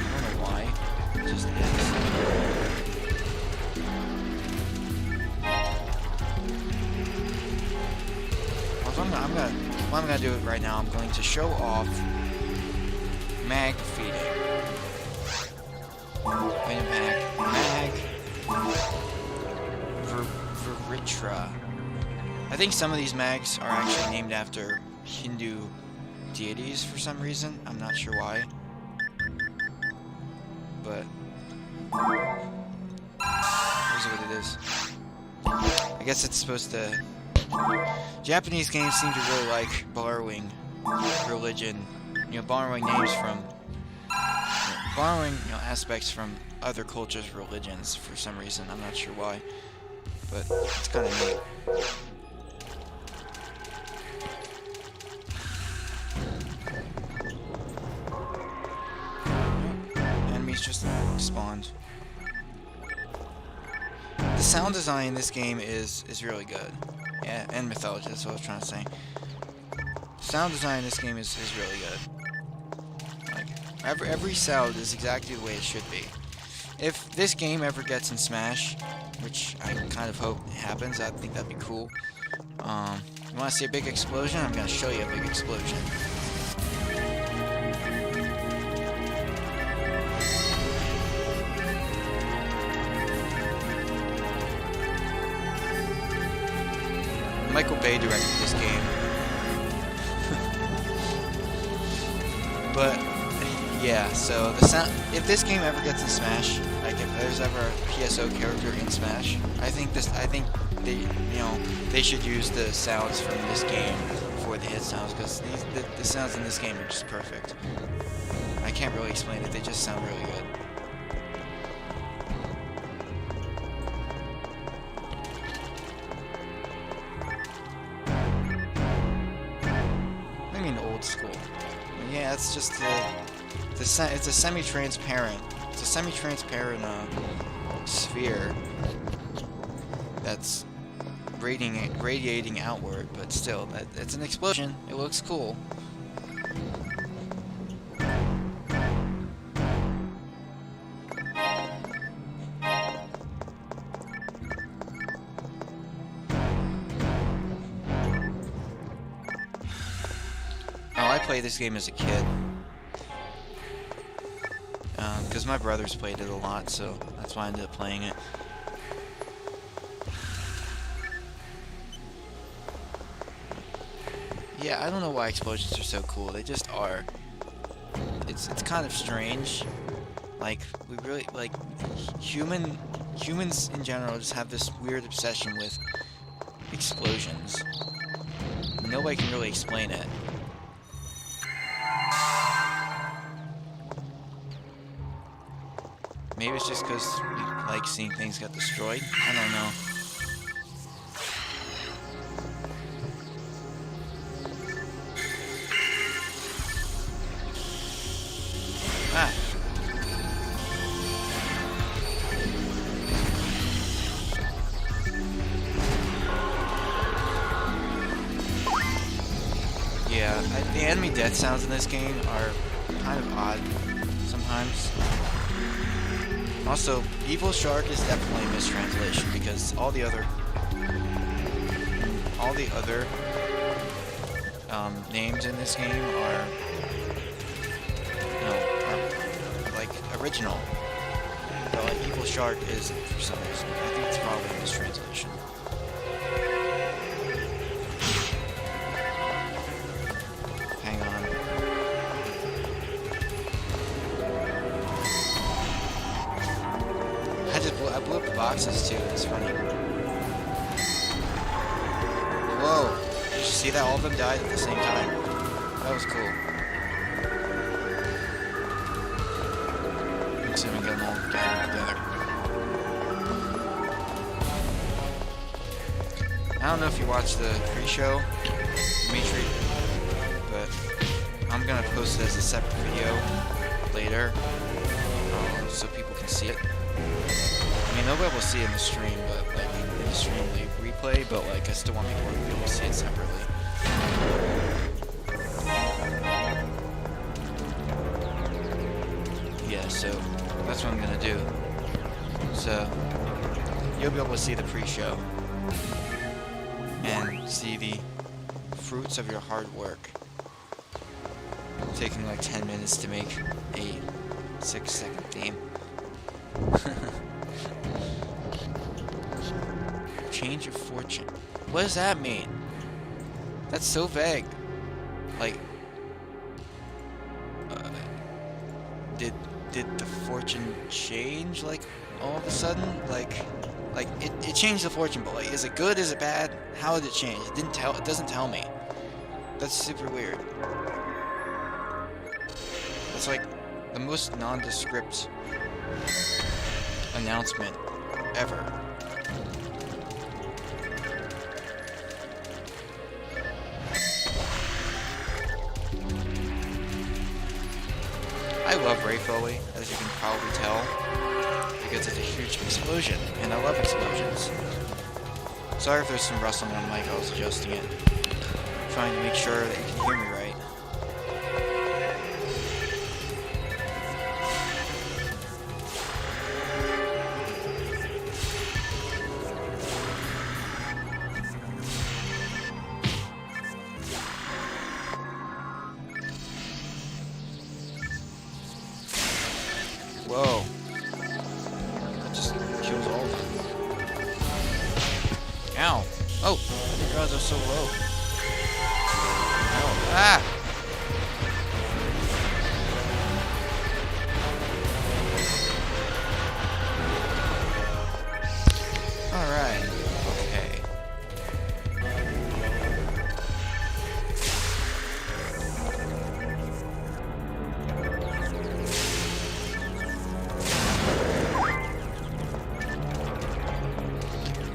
I don't know why. It just is. I'm gonna do it right now. I'm going to show off mag feeding. Wait a minute. Mag Veritra. I think some of these mags are actually named after Hindu deities for some reason. I'm not sure why. But here's what it is. I guess it's supposed to... Japanese games seem to really like borrowing religion, borrowing names from... borrowing, aspects from other cultures' religions for some reason. I'm not sure why. But it's kind of neat. Just spawned. The sound design in this game is really good. Yeah, and mythology, that's what I was trying to say. Sound design in this game is really good. Like, every sound is exactly the way it should be. If this game ever gets in Smash, which I kind of hope happens, I think that'd be cool. You want to see a big explosion? I'm going to show you a big explosion. Michael Bay directed this game. But yeah, so the sound, if this game ever gets in Smash, like if there's ever a PSO character in Smash, I think they they should use the sounds from this game for the hit sounds, because the sounds in this game are just perfect. I can't really explain it, they just sound really good. School. Yeah, it's just it's a semi-transparent sphere that's radiating outward, but still, it's an explosion. It looks cool. I played this game as a kid, because my brothers played it a lot, so that's why I ended up playing it. Yeah, I don't know why explosions are so cool. They just are. It's kind of strange. Like, we really, like, humans in general just have this weird obsession with explosions. Nobody can really explain it. Maybe it's just because we like seeing things get destroyed. I don't know. Ah. Yeah, the enemy death sounds in this game are kind of odd sometimes. Also, Evil Shark is definitely a mistranslation, because all the other names in this game are like original. But like Evil Shark isn't for some reason. I think it's probably a mistranslation. boxes too. It's funny. Whoa! Did you see that? All of them died at the same time. That was cool. Let's see if we can get them all gathered together. I don't know if you watched the pre-show, Dimitri, but I'm gonna post it as a separate video later, so people can see it. I mean, they'll be able to see it in the stream, but like in the stream replay, but like I still want people to be able to see it separately. Yeah, so that's what I'm gonna do. So you'll be able to see the pre-show and see the fruits of your hard work. Taking like 10 minutes to make a 6-second theme. Change of fortune. What does that mean? That's so vague. Like, did the fortune change like all of a sudden? Like it changed the fortune, but like, is it good? Is it bad? How did it change? It didn't tell. It doesn't tell me. That's super weird. It's like the most nondescript announcement ever. I love Ray Foley, as you can probably tell, because it's a huge explosion, and I love explosions. Sorry if there's some rustling on the mic, I was adjusting it. Trying to make sure that you can hear me right. Whoa. That just kills all of them. Ow. Oh, I didn't realize I was so low. Ow. Ah! Alright. Okay.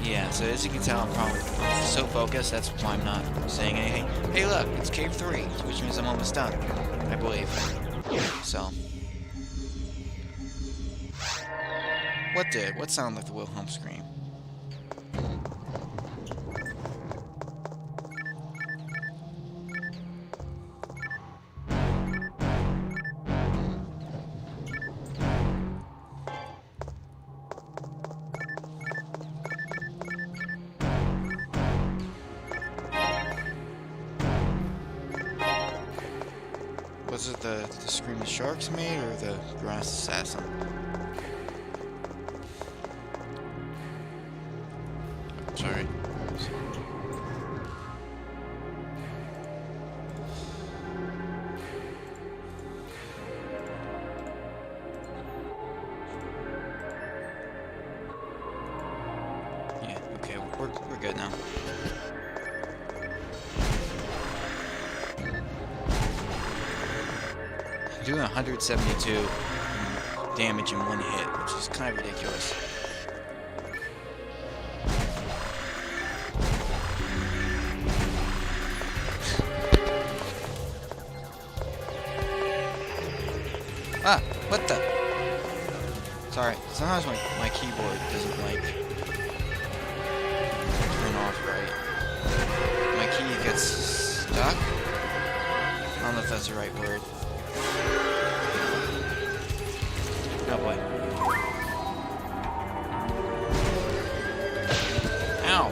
Yeah, so as you can tell, I'm probably so focused, that's why I'm not saying anything. Hey look, it's Cave 3, which means I'm almost done, I believe. So. What sounded like the Wilhelm scream? Was it the scream the sharks made, or the grass assassin? Sorry. Yeah, okay, we're good now. Doing 172 damage in one hit, which is kind of ridiculous. Ah, what the? Sorry, sometimes my keyboard doesn't like turn off right. My key gets stuck. I don't know if that's the right word. Oh boy. Ow!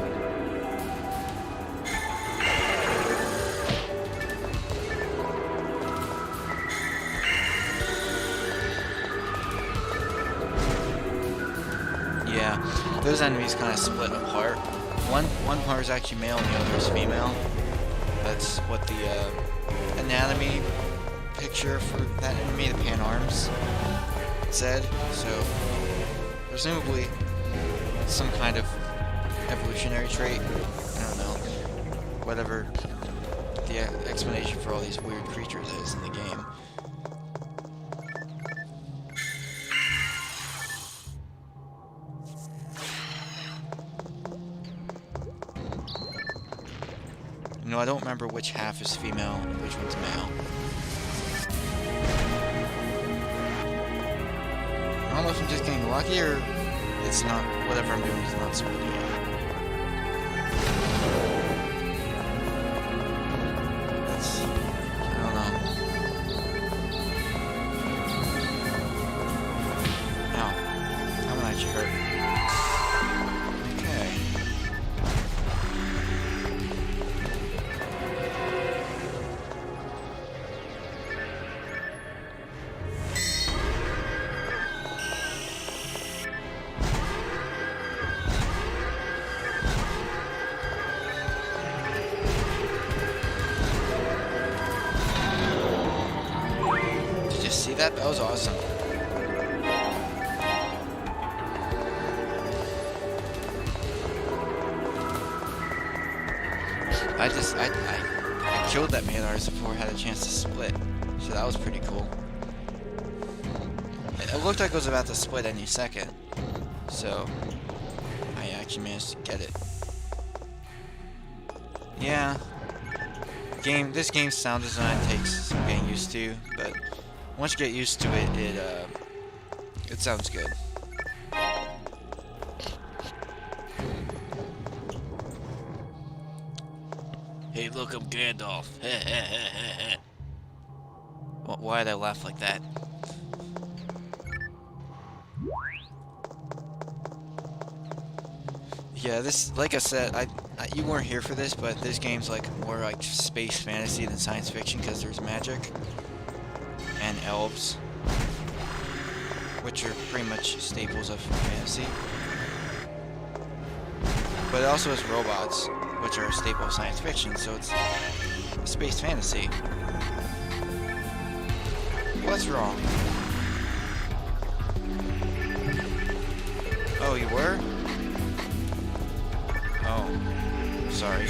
Yeah, those enemies kind of split apart. One part is actually male and the other is female. That's what the anatomy picture for that enemy, the pan arms, said. So presumably some kind of evolutionary trait. I don't know. Whatever the explanation for all these weird creatures is in the game. You know, I don't remember which half is female and which one's male. I don't know if I'm just getting lucky or it's not, whatever I'm doing is not splitting it. That's, I don't know. Ow. I'm actually hurt. Okay. See that? That was awesome. I killed that Manars before I had a chance to split. So that was pretty cool. It looked like it was about to split any second. So I actually managed to get it. Yeah. This game's sound design takes some getting used to, but once you get used to it, it sounds good. Hey, look, I'm Gandalf. Why did I laugh like that? Yeah, this, like I said, you weren't here for this, but this game's like more like space fantasy than science fiction because there's magic and elves, which are pretty much staples of fantasy. But it also has robots, which are a staple of science fiction, so it's space fantasy. What's wrong? Oh, you were? Oh, sorry. I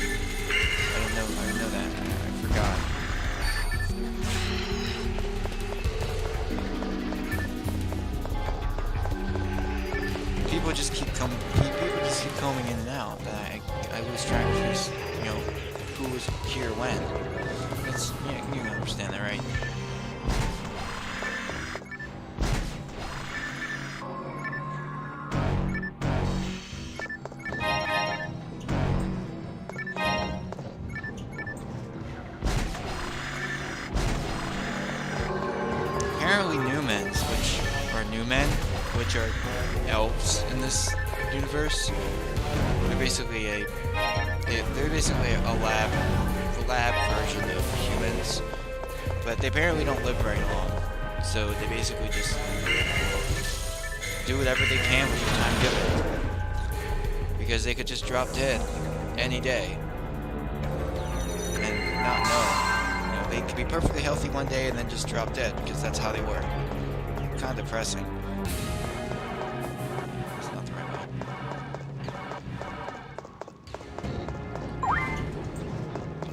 didn't know that. I forgot. People just keep coming in and out. That I lose track of who's, you know, who was here when. That's, you can understand that, right? Apparently which are elves in this universe, they're basically a lab version of humans, but they apparently don't live very long, so they basically just do whatever they can with the time given, because they could just drop dead any day and not know. You know, they could be perfectly healthy one day and then just drop dead because that's how they work. Kind of depressing. It's not the right way.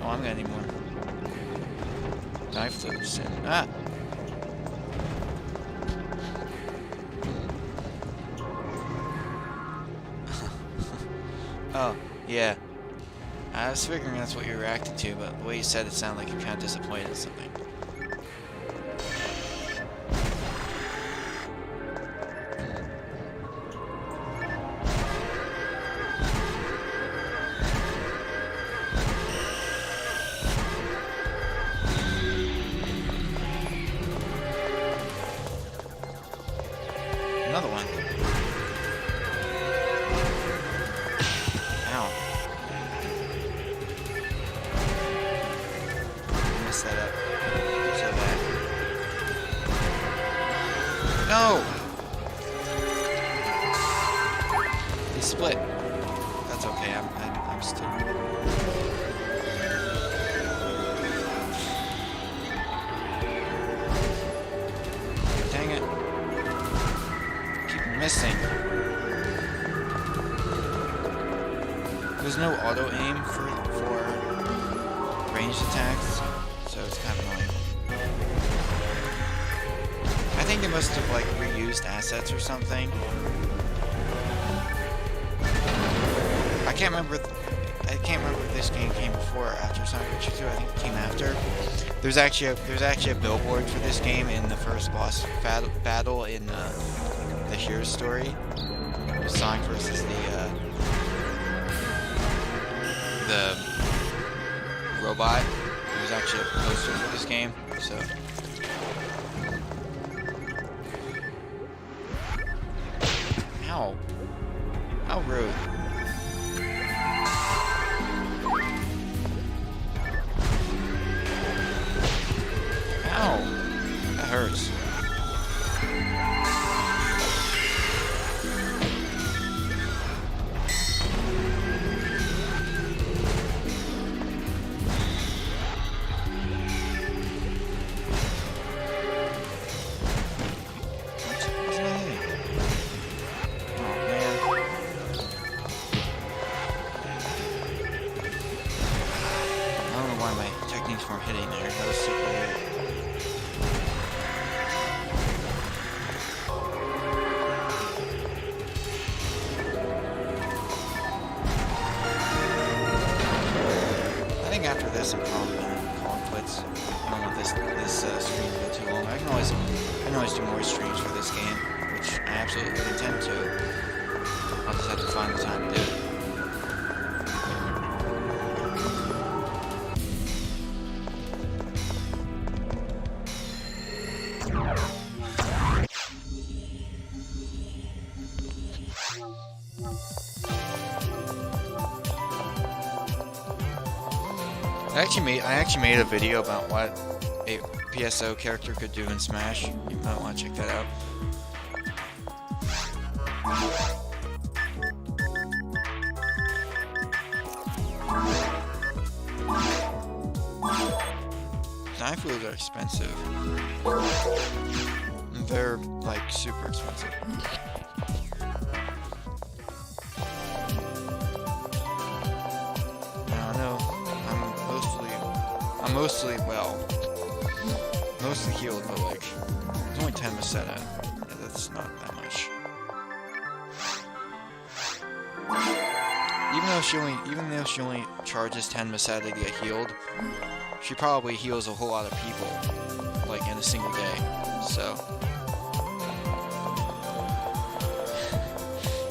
Oh, I'm gonna need more knife flutes and Oh, yeah. I was figuring that's what you reacted to, but the way you said it sounded like you're kind of disappointed in something. Another one. Ow. Messed that up. So bad. No! They split. That's okay, I'm still... Dang it. Keep missing. there's no auto aim for ranged attacks, so it's kind of annoying. I think they must have like reused assets or something. I can't remember if this game came before or after Sonic Adventure 2. I think it came after. There's actually a billboard for this game in the first boss battle in the Hero's Story. Sonic versus the robot. There's actually a poster for this game, so. Ow. How rude. Ow. That hurts. Hitting there. That was super weird. I think after this, I'm probably gonna call it quits. I don't want this stream to go too long. I can always do more streams for this game, which I absolutely intend to. I'll just have to find the time to do it. I actually made a video about what a PSO character could do in Smash. You might want to check that out. Knife wheels are expensive. They're like super expensive. Mostly healed, but like, there's only 10 Meseta. Yeah, that's not that much. Even though she only charges 10 Meseta to get healed, she probably heals a whole lot of people, like in a single day. So,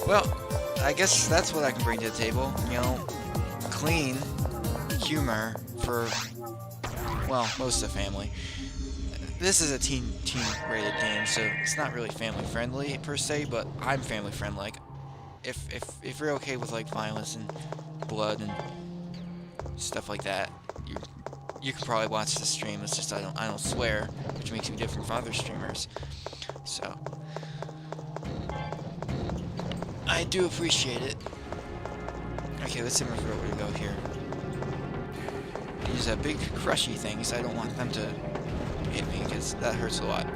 well, I guess that's what I can bring to the table. You know, clean humor for, well, most of the family. This is a teen-rated game, so it's not really family-friendly per se, but I'm family-friendly. Like, if you're okay with like violence and blood and stuff like that, you can probably watch the stream. It's just I don't swear, which makes me different from other streamers. So I do appreciate it. Okay, let's see where we go here. These big crushy things. I don't want them to hit me because that hurts a lot,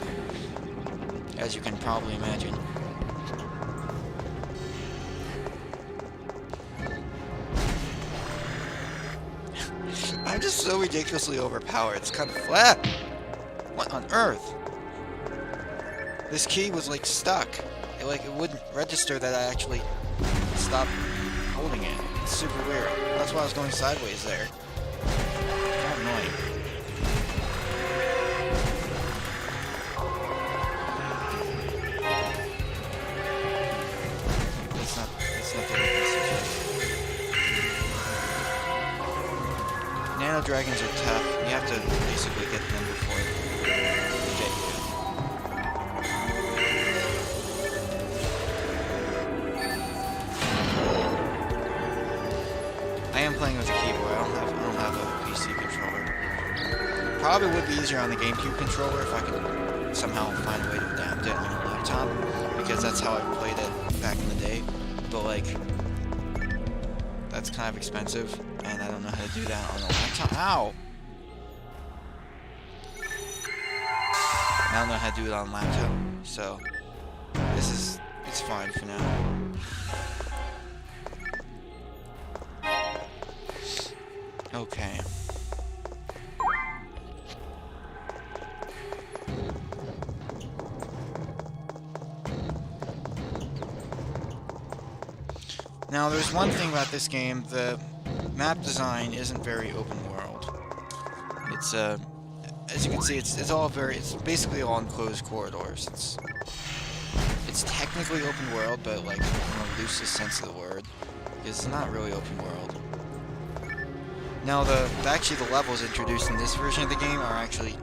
as you can probably imagine. I'm just so ridiculously overpowered. It's kind of flat. What on earth? This key was like stuck. It wouldn't register that I actually stopped holding it. It's super weird. That's why I was going sideways there. How annoying. It's not the Nano dragons are tough. You have to basically get them before they get you. I am playing with a keyboard. I don't have a PC controller. Probably would be easier on the GameCube controller if I could somehow find a way to adapt it on a laptop, because that's how I played it back in the day. But like, that's kind of expensive, and I don't know how to do that on a laptop. Ow! I don't know how to do it on a laptop, so it's fine for now. Okay. Now, there's one thing about this game, the map design isn't very open world. It's, as you can see, it's basically all enclosed corridors. It's technically open world, but, like, in the loosest sense of the word. It's not really open world. Now, actually, the levels introduced in this version of the game are actually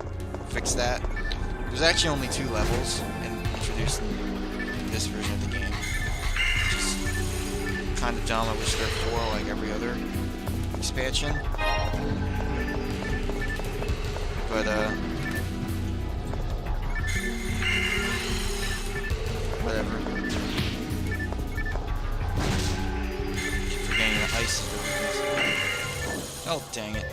fixed that. There's actually only 2 levels introduced in this version of the game. Kind of dumb. I wish there were 4 like every other expansion. But whatever. Keep forgetting the ice is the weakness. Oh, dang it.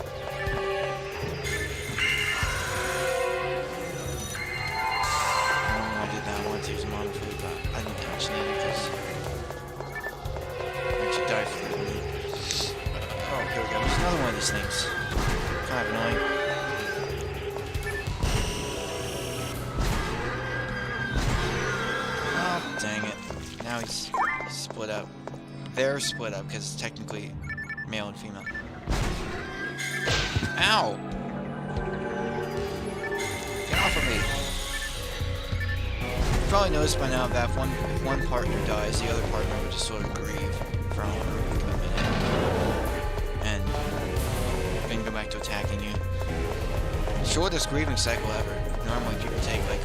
I did that. I wanted to use mono food, but I didn't actually need it because die for it. Oh, here we go. There's another one of these things. Kind of annoying. Oh, dang it. Now he's split up. They're split up because it's technically male and female. Ow! Get off of me! You probably noticed by now that if one partner dies, the other partner would just sort of grieve for a minute, and then go back to attacking you. Shortest grieving cycle ever. Normally people take like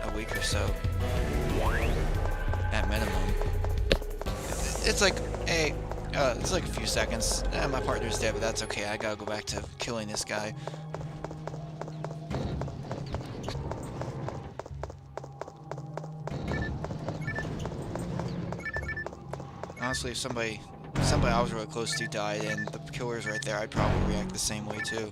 a week or so, at minimum. It's like, hey, it's like a few seconds. My partner's dead, but that's okay. I gotta go back to killing this guy. Honestly, if somebody I was really close to died and the killer's right there, I'd probably react the same way too.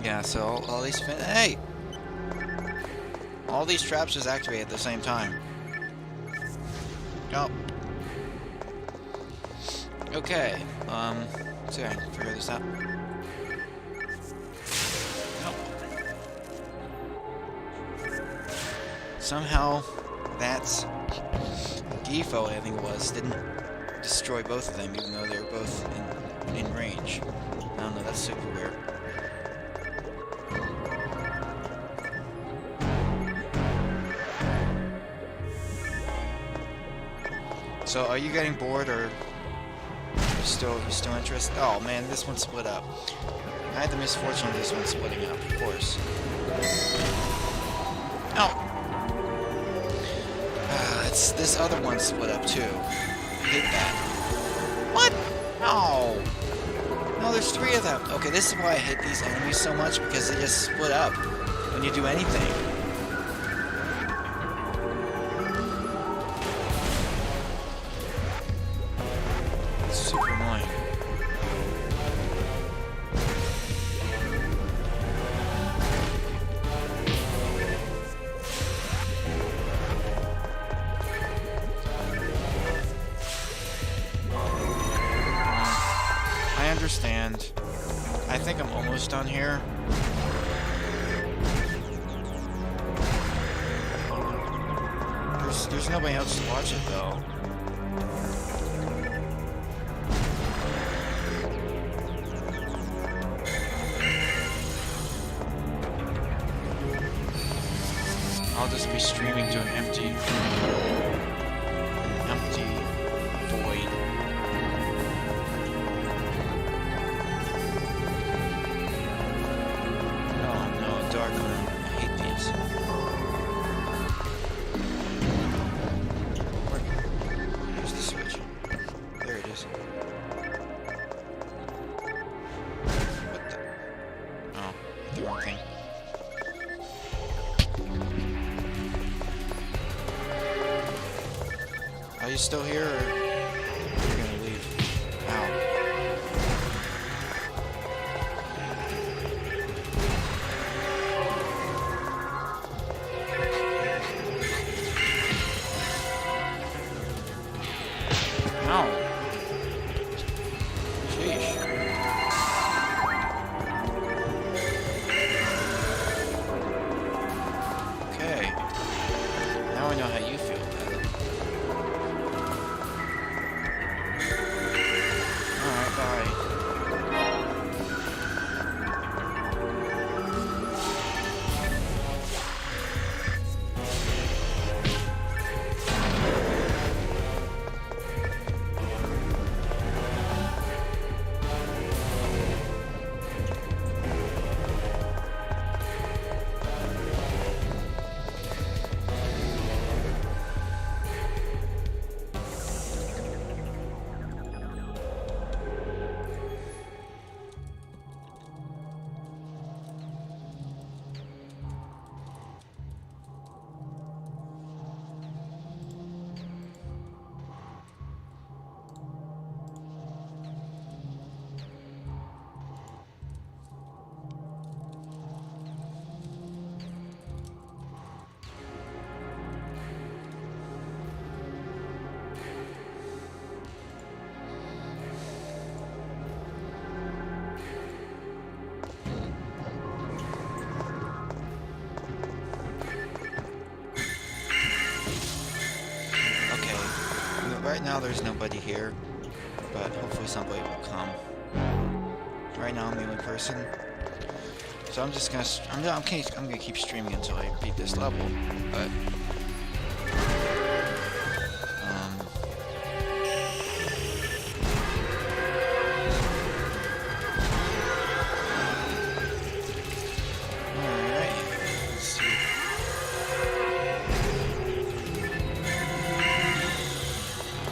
Yeah, so all these hey! All these traps just activate at the same time. Oh. Okay, let's see if I can figure this out. Somehow, that's default, I think it was, didn't destroy both of them, even though they were both in range. I don't know, that's super weird. So, are you getting bored, or you still interested? Oh man, this one split up. I had the misfortune of this one splitting up, of course. Oh! This other one split up too. I hate that. What? No! No, there's 3 of them. Okay, this is why I hate these enemies so much, because they just split up when you do anything. It's super annoying. I understand. I think I'm almost done here. There's nobody else to watch it though. I'll just be streaming to an empty void. Oh no, dark room. I hate these. Where's the switch? There it is. What the? Oh, the wrong thing. Are you still here, or are you gonna leave? Ow. right now there's nobody here, but hopefully somebody will come. Right now I'm the only person, so I'm just gonna I'm gonna keep streaming until I beat this level. But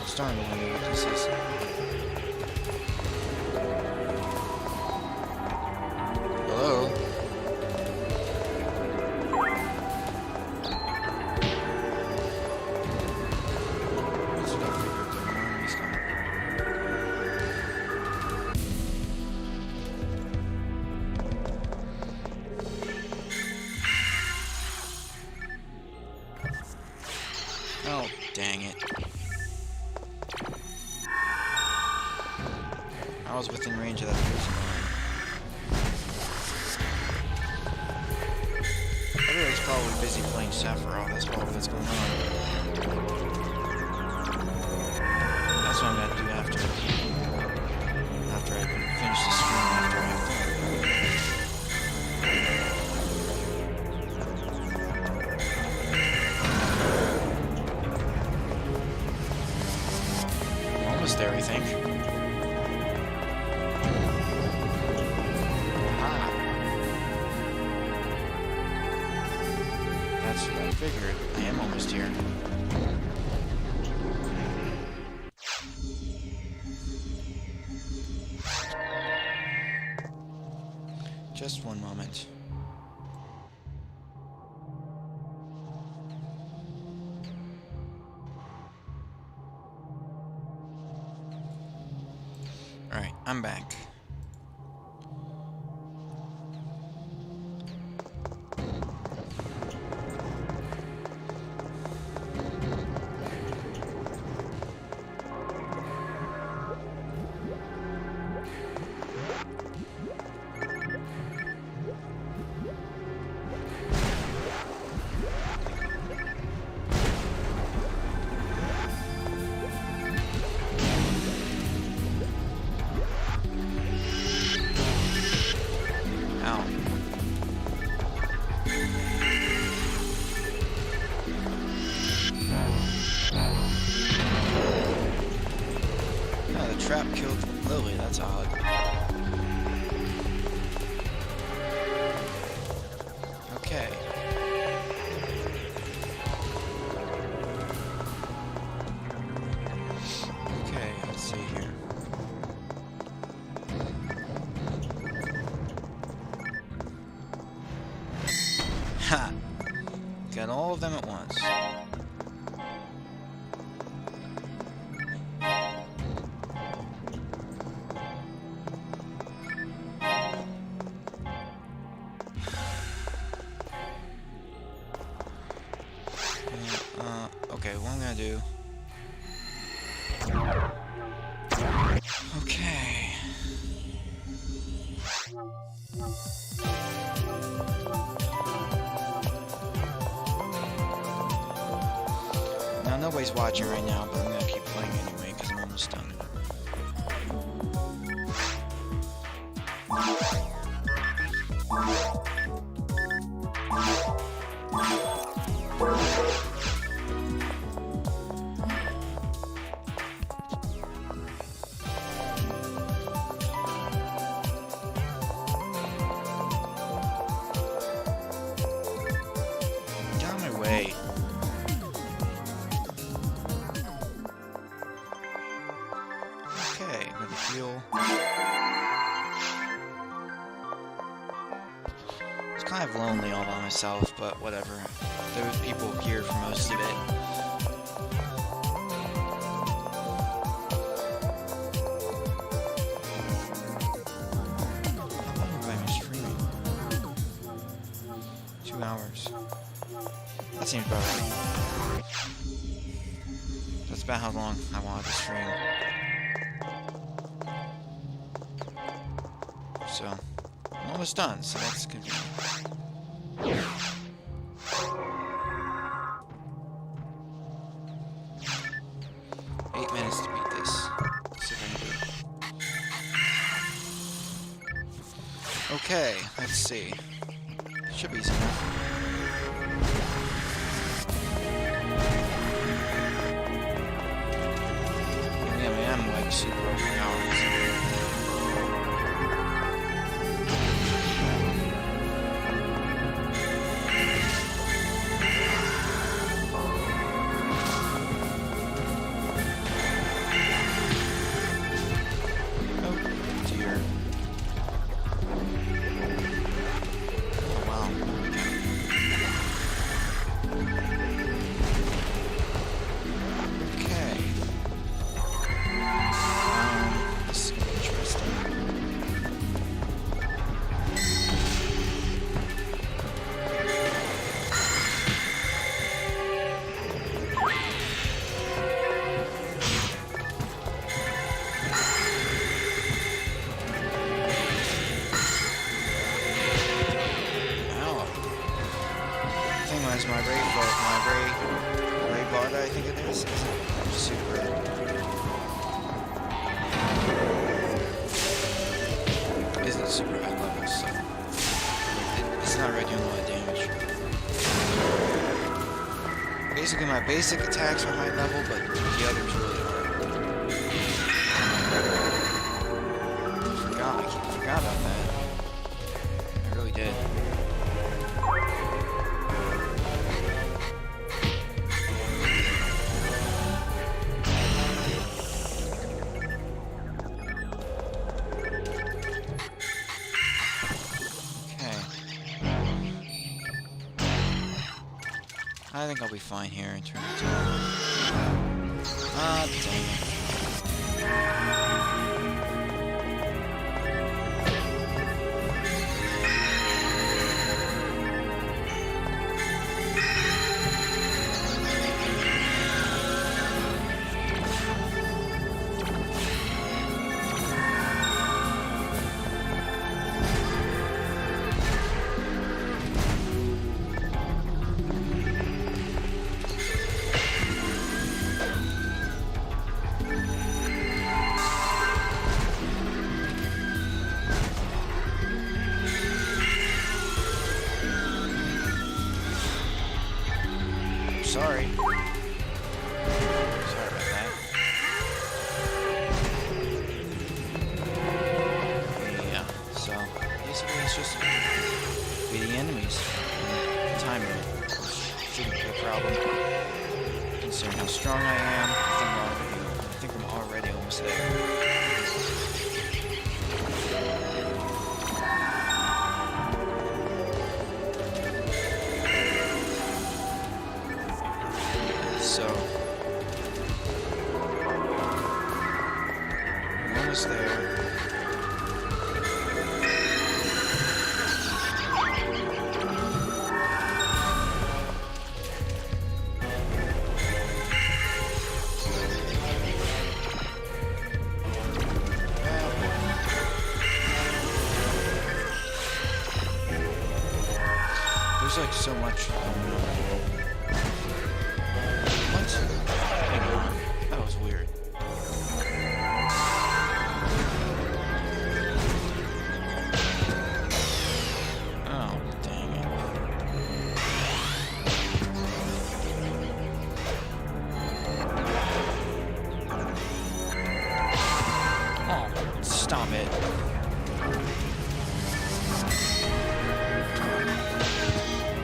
starting to wonder what this is. Hello? That's what I figured the alarm was going. Oh, dang it. I was within range of that person. Everybody's probably busy playing Sephiroth, that's probably what's going on. That's what I'm gonna do after I finish the stream, after I have fun. Almost there, I think. That's what I figured. I am almost here. Just one moment. Alright, I'm back. Trap killed Lily, that's odd. Okay. Okay, let's see here. Ha! Got all of them at once. Okay, what I'm gonna do... Okay... Now, nobody's watching right now, but I'm gonna keep playing anyway, because I'm almost done. Get out of my way. Okay, I'm gonna heal. It's kind of lonely all by myself, but whatever. There was people here for most of it. How long have I been streaming? 2 hours. That seems about right. That's about how long I wanted to stream. So, I'm almost done, so that's good. 8 minutes. Okay, let's see. Should be easy enough. Yeah, I am like super overpowered. I think it is. Super. Isn't super high level, so it's not really doing a lot of damage. Basically, my basic attacks are high level, but the others really are. I forgot about that. I really did. I think I'll be fine here in terms of time. Ah, dang it. Sorry. Sorry about that. Yeah, so basically it's just beating enemies and timing it, which shouldn't be a problem. Considering how strong I am, I think I'm already almost there. So, I'm almost there. There's like so much. That was weird. Oh, dang it. Oh, stop it.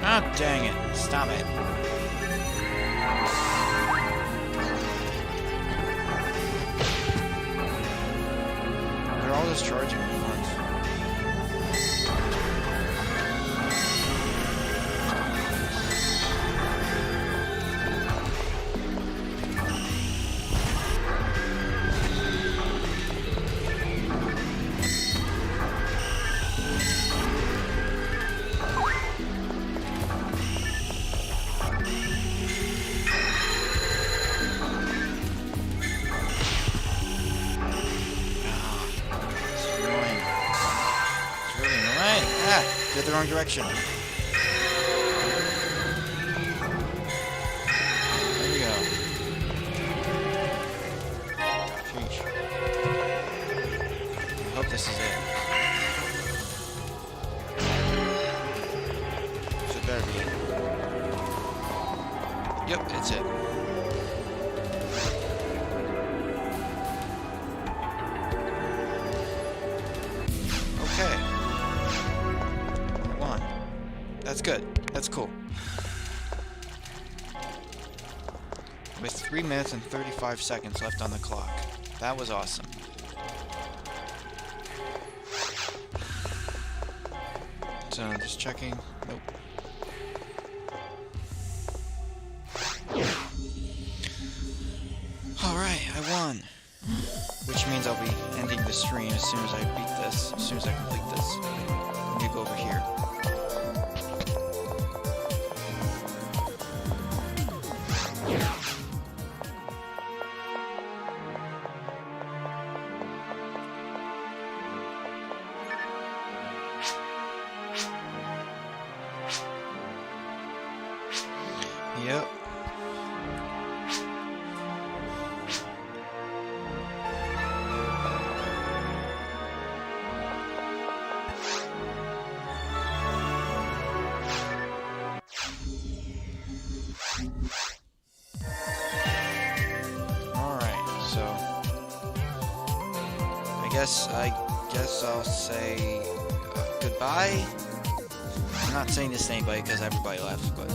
Oh, dang it. Stop it. They're all just charging me once. Did the wrong direction. There we go. Sheesh. I hope this is it. Yep, it's it. Okay. Won. That's good. That's cool. With 3 minutes and 35 seconds left on the clock. That was awesome. So, just checking. Nope. Alright, I won. Which means I'll be ending the stream as soon as I beat this, as soon as I complete this. Let me go over here. Yep. Alright, so I guess I'll say goodbye. I'm not saying this to anybody because everybody left, but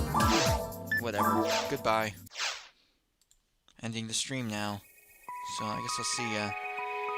whatever. Goodbye. Ending the stream now. So I guess I'll see ya.